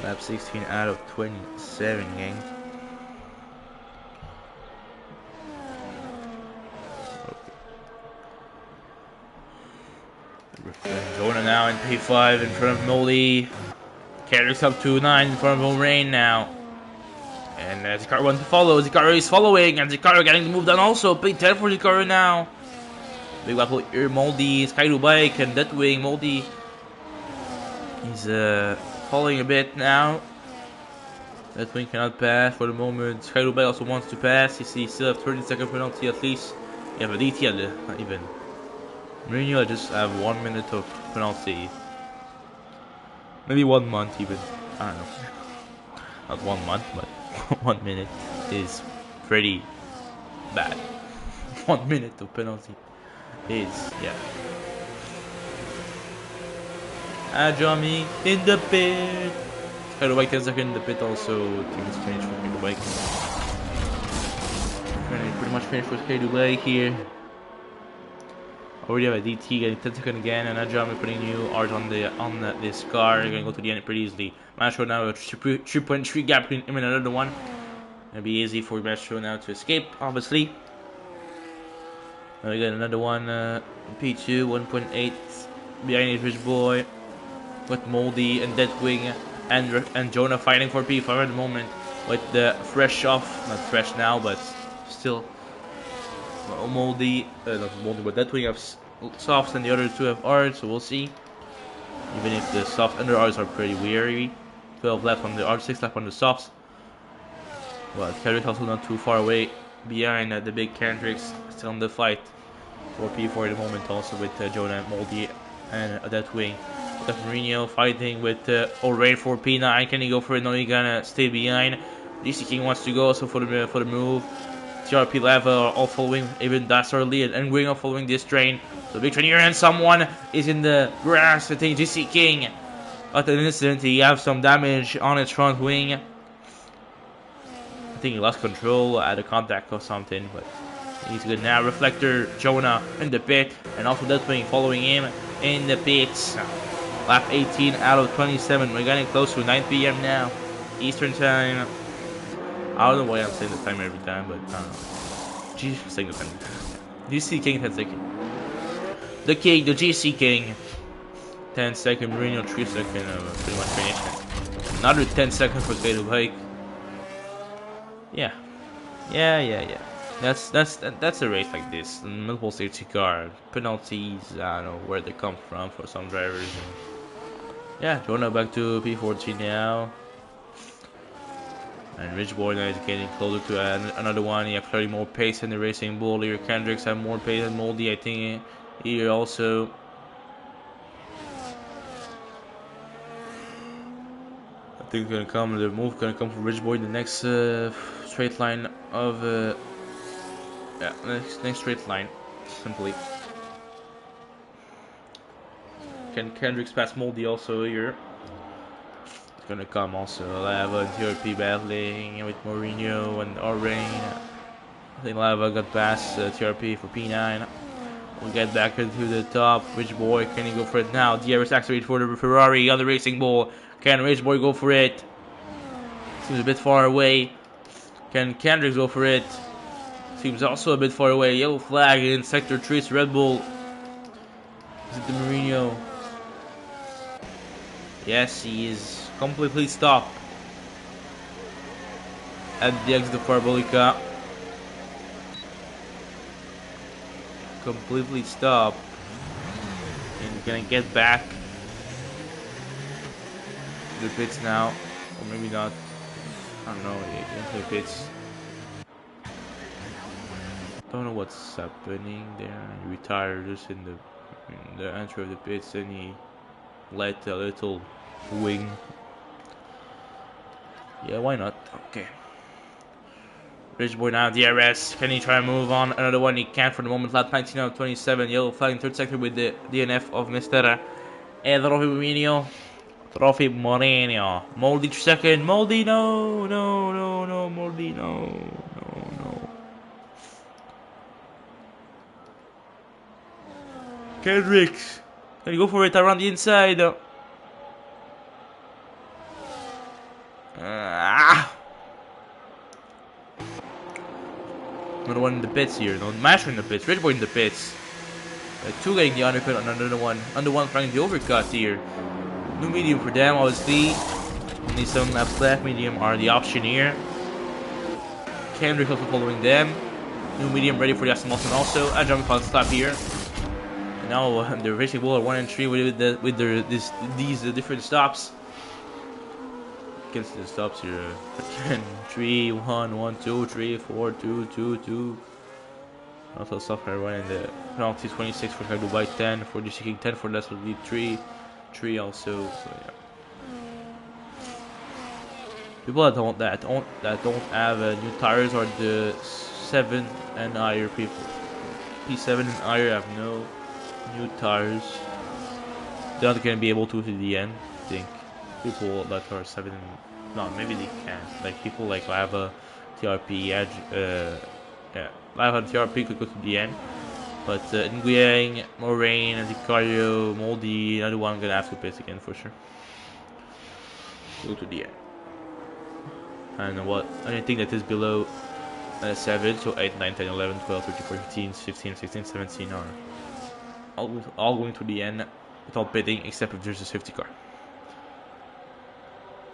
Lap 16 out of 27, gang. Okay. Jonah now in P5 in front of Moldy. Kendricks up to 9 in front of O'Rain now. And Zikaru wants to follow. Zikaru is following, and Zikaru getting the move done also. P10 for Zikaru now. Big battle here, Moldy, Skyru Bike, and Deathwing. Moldy is falling a bit now. Deathwing cannot pass for the moment. Skyru Bike also wants to pass. You see, still have 30-second penalty at least. You have a DT at the, not even. Mourinho just have 1 minute of penalty. Maybe 1 month even. I don't know. Not 1 month, but 1 minute is pretty bad. 1 minute of penalty is, yeah. Ajami in the pit. Skyru Bike 10 seconds in the pit also. I think it's finished for Skyru Bike. Pretty much finished for Skyru Bike here. Already have a DT getting 10 seconds again, and Ajami putting new art on this car. You're gonna go to the end pretty easily. Maestro now a 3.3 gap between him and another one. It'll be easy for Maestro now to escape, obviously. Now we got another one, P2, 1.8 behind his Rich Boy, with Moldy and Deathwing and Jonah fighting for P5 at the moment, with the fresh off, not fresh now, but still Moldy, not Moldy, but Deathwing have softs and the other 2 have art, so we'll see. Even if the soft under arts are pretty weary. 12 left on the art, 6 left on the softs. But Kendrick also not too far away behind the big Kendricks, still in the fight for P4 at the moment, also with Jonah Moldy and that wing. Got Mourinho fighting with O'Reilly for P9. Can he go for it? No, he's gonna stay behind. DC King wants to go also for the move. TRP Lava are all following, even that's our lead, and we're following this train. So big train here, and someone is in the grass. I think GC King. At an instant, he has some damage on his front wing. I think he lost control at a contact or something, but he's good now. Reflector, Jonah in the pit, and also that wing following him in the pits. Lap 18 out of 27. We're getting close to 9 p.m. now, Eastern time. I don't know why I'm saying the time every time, but I don't know. G saying the time. GC King 10 seconds. The King, the GC King. 10 second, Mourinho 3 second, pretty much finished. Another 10 seconds for Kato Bike. Yeah. That's a race like this. Multiple safety car, penalties, I don't know where they come from for some drivers. And yeah, Jonah back to P14 now. And Ridgeboy now is getting closer to another one. He has clearly more pace than the Racing Bull here. Kendricks have more pace than Moldy, I think, here also. I think it's gonna come. The move gonna come from Ridgeboy in the next straight line of next straight line, simply. Can Kendricks pass Moldy also here? It's gonna come also. Lava and TRP battling with Mourinho and Orain. I think Lava got past TRP for P9. We'll get back into the top. Ridgeboy, can he go for it now? DRS accelerates for the Ferrari on the Racing Bull. Can Ridgeboy go for it? Seems a bit far away. Can Kendricks go for it? Seems also a bit far away. Yellow flag in Sector 3. It's Red Bull. Is it the Mourinho? Yes, he is completely stopped at the exit of Parabolica. Completely stopped. And he's gonna get back to the pits now. Or maybe not. I don't know. Into the pits. Don't know what's happening there. He retired just in the entry of the pits, and he let a little wing. Yeah, why not? Okay. Ridgeboy now, DRS. Can he try and move on? Another one he can't for the moment. Lap 19 out of 27. Yellow flag in third sector with the DNF of Mr. Trophy Mourinho. Trophy Mourinho. Moldy second. Moldy, no. Moldy, no. Kendricks. Can you go for it around the inside? Another one in the pits here. No, Masher in the pits. Ridgeboy in the pits. Two getting the undercut on another one. Under one trying the overcut here. New medium for them, obviously. Only some laps left. Medium are the option here. Kendrick also following them. New medium ready for the Aston Martin also. A jumping final stop here. And now the Racing Bull are 1 and 3 with these different stops. Against the stops here. Again, 3, 1, 1, 2, 3, 4, 2, 2, 2. Also stop everyone in the penalty 26 for Dubai 10 for the King 10 for Leslie lead 3 also. So yeah. People that don't have new tires are the 7 and higher people. P7 and higher have no new tires. They're not gonna be able to the end. I think people that are 7, no, maybe they can. Like people like Lava, TRP, Edge, yeah, Lava and TRP could go to the end. But Nguyen, Moraine, Dicario, Moldy, another one gonna have to pace again for sure. Go to the end. And what anything that is below 7, so 8, 9, 10, 11, 12, 13, 14, 15, 16, 16, 17 are all going to the end without pitting, except if there's a safety car.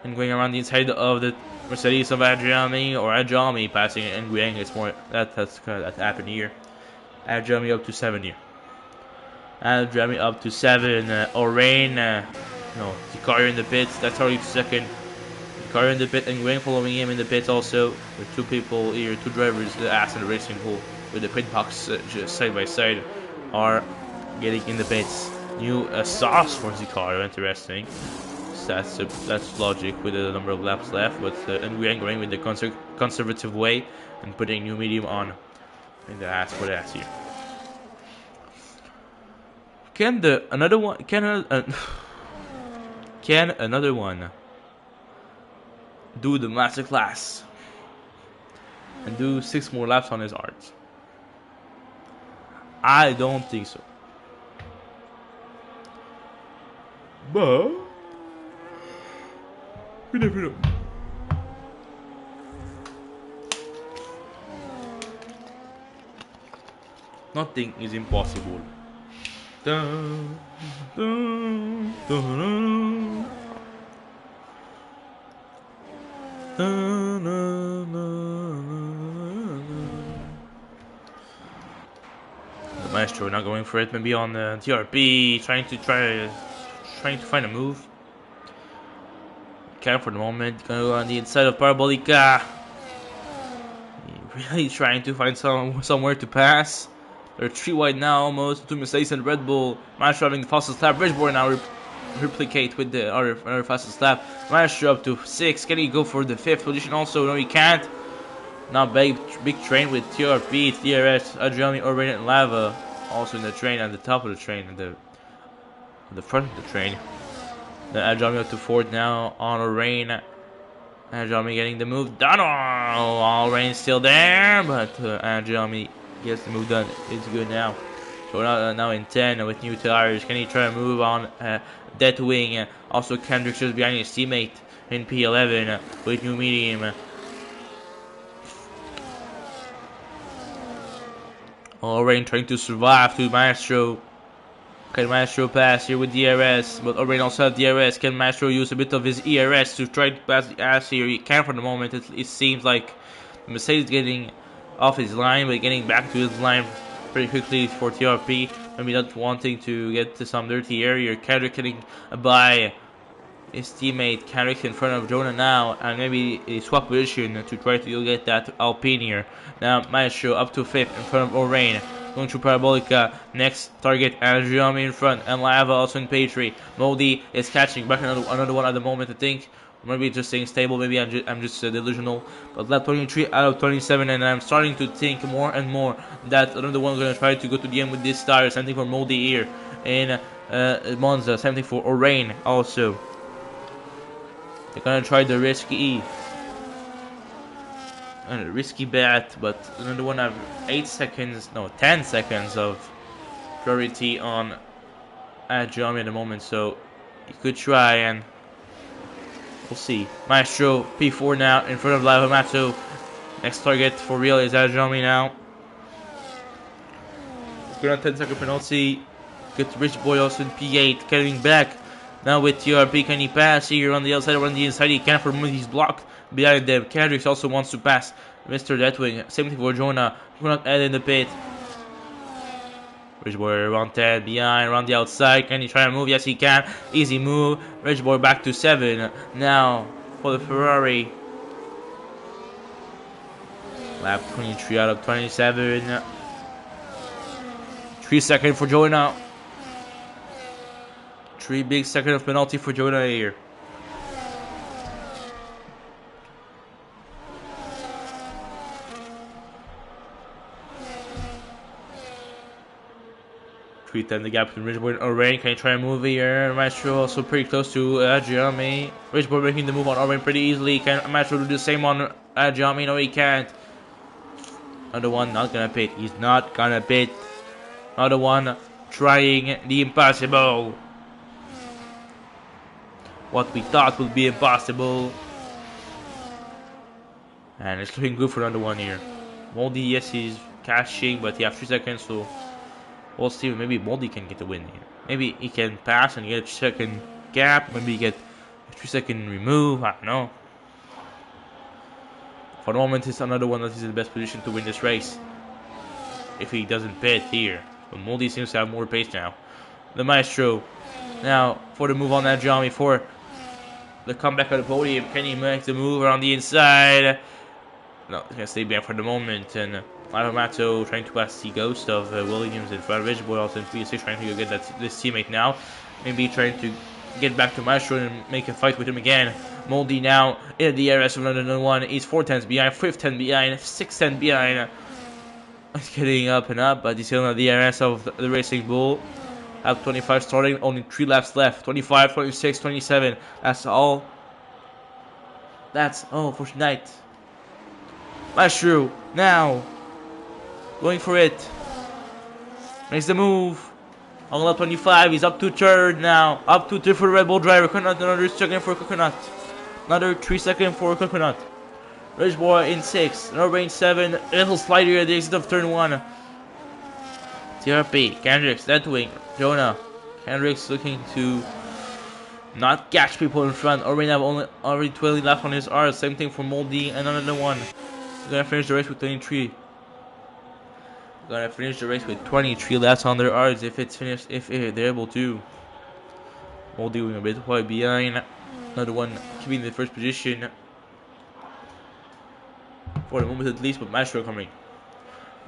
And going around the inside of the Mercedes of Adjami or Adjami passing Nguyen, it's more that happened here. Adjami up to 7 here. Adjami up to 7. Orain, no, Dicario in the pits. That's already second. car in the pit, and Wang following him in the pits also. With two people here, two drivers, the Ass and the Racing Bull, with the pit box just side by side, are getting in the pits. New sauce for the car, interesting. So that's logic with the number of laps left, but and Wang going with the conservative way and putting new medium on in the Ass for the Ass here. Can another one do the masterclass and do 6 more laps on his art? I don't think so. But we never know. Nothing is impossible. Dun, dun, dun, dun, dun, the Maestro not going for it, maybe on the TRP, trying to find a move. Can't for the moment. Gonna go on the inside of Parabolica. Really trying to find somewhere to pass. They're 3 wide now, almost. 2 Mercedes and Red Bull. Maestro having the fastest lap. Ridgeboard now replicate with the other fastest lap. Maestro up to 6. Can he go for the 5th position also? No, he can't. Now big train with TRP, DRS, Adriani, Orbain, and Lava. Also in the train, at the top of the train, at the front of the train. Then Adriani up to 4th now on Orbain. Adriani getting the move done. Oh, Orbain's still there, but Adriani gets the move done. It's good now. So now in 10 with new tires. Can he try to move on Death Wing? Also Kendrick's just behind his teammate in P11 with new medium. Orbain trying to survive to Maestro. Can Maestro pass here with DRS? But Orbain also has DRS. Can Maestro use a bit of his ERS to try to pass the ass here? He can for the moment. It seems like Mercedes getting off his line, but getting back to his line pretty quickly for TRP. Maybe not wanting to get to some dirty area. Kendrick getting by his teammate. Kendrick in front of Jonah now, and maybe a swap position to try to get that Alpine here. Now Maestro up to 5th in front of Orbain. Going through Parabolica. Next target, Adriami in front, and Lava also in P3. Moldy is catching back another one at the moment, I think. Maybe just staying stable, maybe I'm just delusional. But lap 23 out of 27, and I'm starting to think more and more that another one's going to try to go to the end with this tire. Same thing for Moldy here in Monza. Same thing for Orbain also. They're going to try the risky bet, but another one have 10 seconds of priority on Adriami at the moment. So you could try, and we'll see. Maestro P4 now in front of Lava Mato. Next target for real is Adriami now. Good on 10-second penalty. Good to Rich Boy also in P8. Getting back now with TRP. Can he pass here on the outside or on the inside? He can't for the moment. He's blocked behind them. Kendricks also wants to pass Mr. Deathwing. Same thing for Jonah. We're not in the pit. Ridgeboy around 10 behind, around the outside. Can he try to move? Yes, he can. Easy move. Ridgeboy back to 7. Now for the Ferrari. Lap 23 out of 27. 3 seconds for Jonah. 3 big seconds of penalty for Jonah here. Then the gap between Ridgeboard and Orbain. Can he try and move here? Maestro also pretty close to Adriami. Ridgeboard making the move on Orbain pretty easily. Can Maestro do the same on Adriami? No, he can't. Another one not gonna pit. He's not gonna pit. Another one trying the impossible. What we thought would be impossible. And it's looking good for another one here. Moldy, yes, he's cashing, but he has 3 seconds, so we'll see. Maybe Moldy can get the win here. Maybe he can pass and get a 3-second gap. Maybe he get a 3-second remove. I don't know. For the moment, it's another one that is in the best position to win this race. If he doesn't pit here. But Moldy seems to have more pace now. The Maestro. Now, for the move on Adriami for the comeback on the podium. Can he make the move around the inside? No, he's gonna stay behind for the moment. And Mato trying to pass the ghost of Williams in front of Ridgeboy, also in 3-6, trying to get this teammate now. Maybe trying to get back to Maestro and make a fight with him again. Moldy now in the DRS of another one. He's 4 tenths behind, 5 10 behind, 6 10 behind. He's getting up and up, but he's still on the DRS of the Racing Bull. Lap 25 starting, only 3 laps left. 25, 26, 27. That's all. That's all for tonight. Maestro now going for it. Makes the move. On lap 25, he's up to third now. Up to third for the Red Bull driver. Coconut, another second for Coconut. Another 3 seconds for Coconut. Ridgeboy in 6. Another in 7. A little slide here at the exit of turn 1. TRP, Kendricks, Deathwing, Jonah. Kendricks looking to not catch people in front. Already have already 20 left on his R. Same thing for Moldy and another one. He's gonna finish the race with 23. Gonna finish the race with 23 laps on their R's if it's finished, if they're able to. Moldy doing a bit quite behind. Another one keeping the first position for the moment at least, but Maestro coming.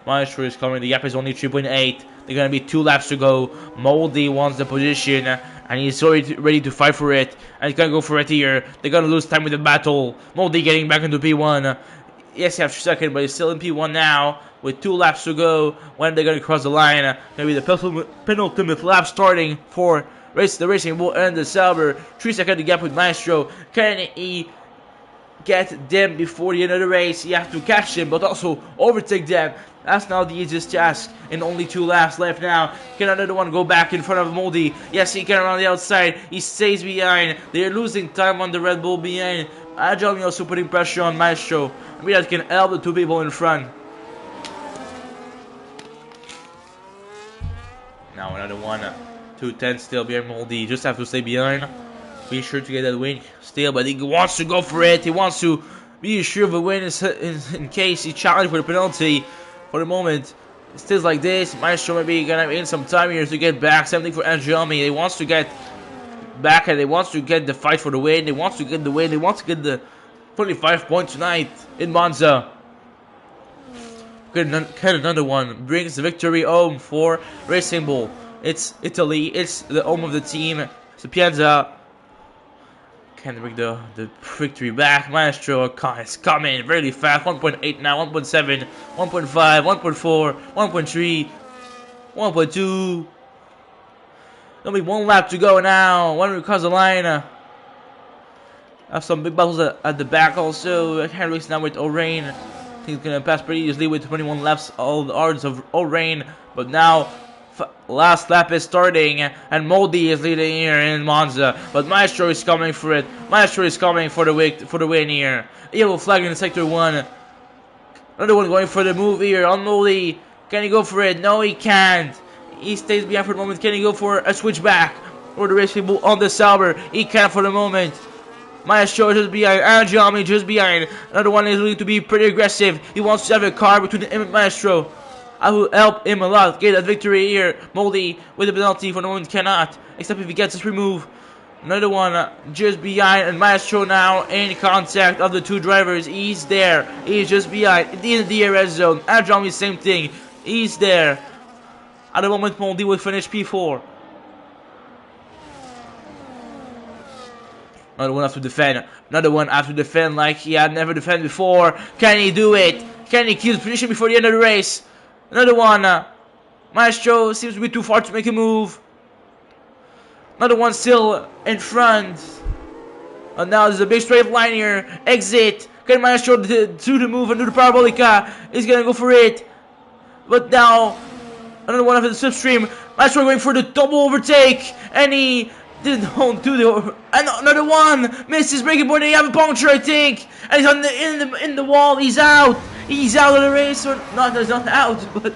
Maestro is coming. The gap is only 3.8. They're gonna be 2 laps to go. Moldy wants the position and he's already ready to fight for it. And he's gonna go for it here. They're gonna lose time with the battle. Moldy getting back into P1. Yes, he has 2 seconds, but he's still in P1 now. With 2 laps to go, when they're going to cross the line, maybe the penultimate lap starting for the Racing Bull and the Sauber. 3 second gap with Maestro. Can he get them before the end of the race? He has to catch them, but also overtake them. That's now the easiest task. And only 2 laps left now. Can another one go back in front of Moldy? Yes, he can around the outside. He stays behind. They're losing time on the Red Bull behind. Agile also putting pressure on Maestro. Maybe that can help the 2 people in front. Now another one, 2 10 still behind Moldy. Just have to stay behind. Be sure to get that win still, but he wants to go for it. He wants to be sure of a win in case he challenged for the penalty. For the moment, it stays like this. Maestro maybe gonna in some time here to get back. Same thing for Angelmi. He wants to get back and he wants to get the fight for the win. He wants to get the win. He wants to get the 25 points tonight in Monza. Get another one. Brings the victory home for Racing Bull. It's Italy. It's the home of the team. Sapienza can bring the victory back. Maestro is coming really fast. 1.8 now. 1.7. 1.5. 1.4. 1.3. 1.2. There'll be 1 lap to go now. When we cross the line. Have some big battles at the back also. I can't race now with O'Rain. He's gonna pass pretty easily with 21 laps, all the odds of O'Rain. But now, last lap is starting, and Moldy is leading here in Monza. But Maestro is coming for it. Maestro is coming for the win here. Yellow flag in sector 1. Another one going for the move here on Moldy. Can he go for it? No, he can't. He stays behind for the moment. Can he go for a switchback? Or the Racing Bull on the Sauber? He can't for the moment. Maestro just behind, Angelmi just behind. Another one is going to be pretty aggressive. He wants to have a car between him and Maestro. I will help him a lot get that victory here. Moldy with the penalty for the moment cannot, except if he gets this remove. Another one just behind, and Maestro now in contact of the 2 drivers. He's there. He's just behind in the DRS zone. Angelmi same thing. He's there. At the moment, Moldy will finish P4. Another one have to defend. Another one have to defend like he had never defended before. Can he do it? Can he keep his position before the end of the race? Another one. Maestro seems to be too far to make a move. Another one still in front. And now there's a big straight line here. Exit. Can Maestro do the move and do the parabolica? He's gonna go for it. But now, another one after the slipstream. Maestro going for the double overtake. And he didn't do the another one misses breaking point. They have a puncture, I think, and he's on in the wall. He's out. He's out of the race, or not? He's not out, but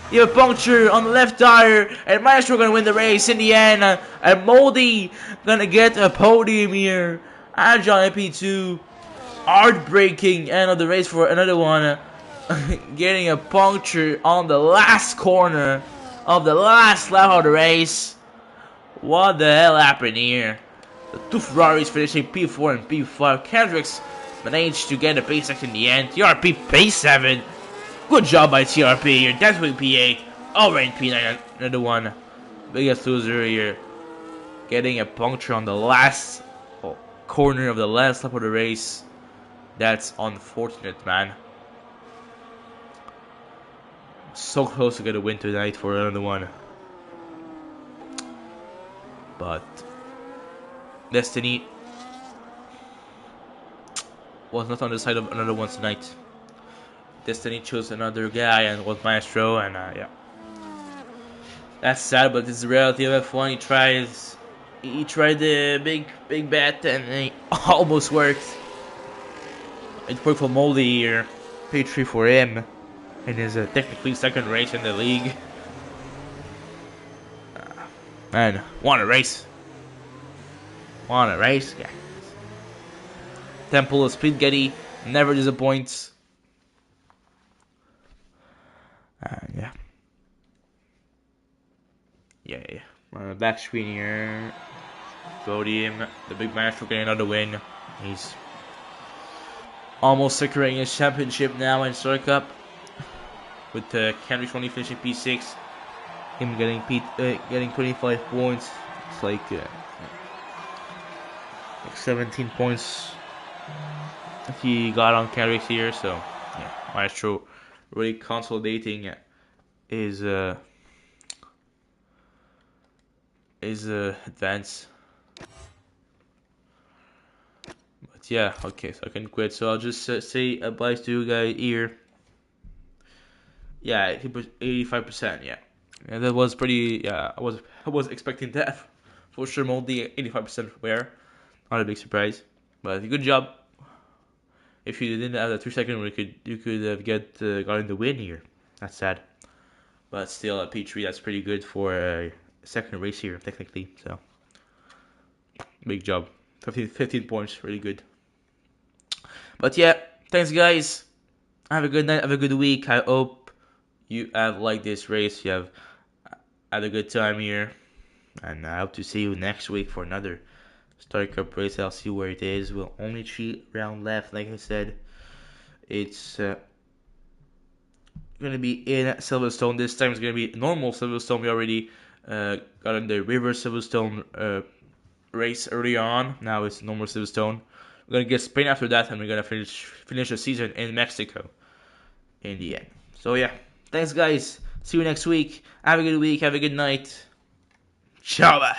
he have a puncture on the left tire. And Maestro gonna win the race in the end. And Moldy gonna get a podium here. Agile MP2, heartbreaking end of the race for another one. Getting a puncture on the last corner of the last lap of the race. What the hell happened here? The two Ferraris finishing P4 and P5. Kendricks managed to get a P6 in the end. TRP P7. Good job by TRP here. Deswig P8. Already P9. Another one. Biggest loser here. Getting a puncture on the last corner of the last lap of the race. That's unfortunate, man. So close to get a win tonight for another one. But Destiny was not on the side of another one tonight. Destiny chose another guy and was Maestro, and yeah. That's sad, but it's the reality of F1. He tried the big bet and it almost worked. It worked for Moldy here. P3 for him in his technically second race in the league. Man, want a race? Want a race? Yeah. Temple of Speed Getty never disappoints. Yeah. Back screen here. Podium. The big Maestro getting another win. He's almost securing his championship now in Star Cup. With Kendrick only finishing P6. Him getting 25 points. It's like 17 points he got on Kendrick here. So yeah, Maestro really consolidating his advance. But yeah, okay, so I can quit. So I'll just say bye to you guys here. Yeah, he put 85%. Yeah, that was pretty. Yeah, I was expecting that for sure. Moldy 85% where, not a big surprise, but good job. If you didn't have that 2 second, you could have gotten the win here. That's sad, but still a P3. That's pretty good for a second race here technically. So big job. 15 points, really good. But yeah, thanks guys. Have a good night. Have a good week. I hope you have liked this race. You have had a good time here, and I hope to see you next week for another Star Cup race. I'll see where it is. We'll only 3 rounds left. Like I said, it's gonna be in Silverstone. This time it's gonna be normal Silverstone. We already got in the reverse Silverstone race early on. Now it's normal Silverstone. We're gonna get Spain after that, and we're gonna finish the season in Mexico in the end. So yeah, thanks guys. See you next week. Have a good week. Have a good night. Ciao, bye.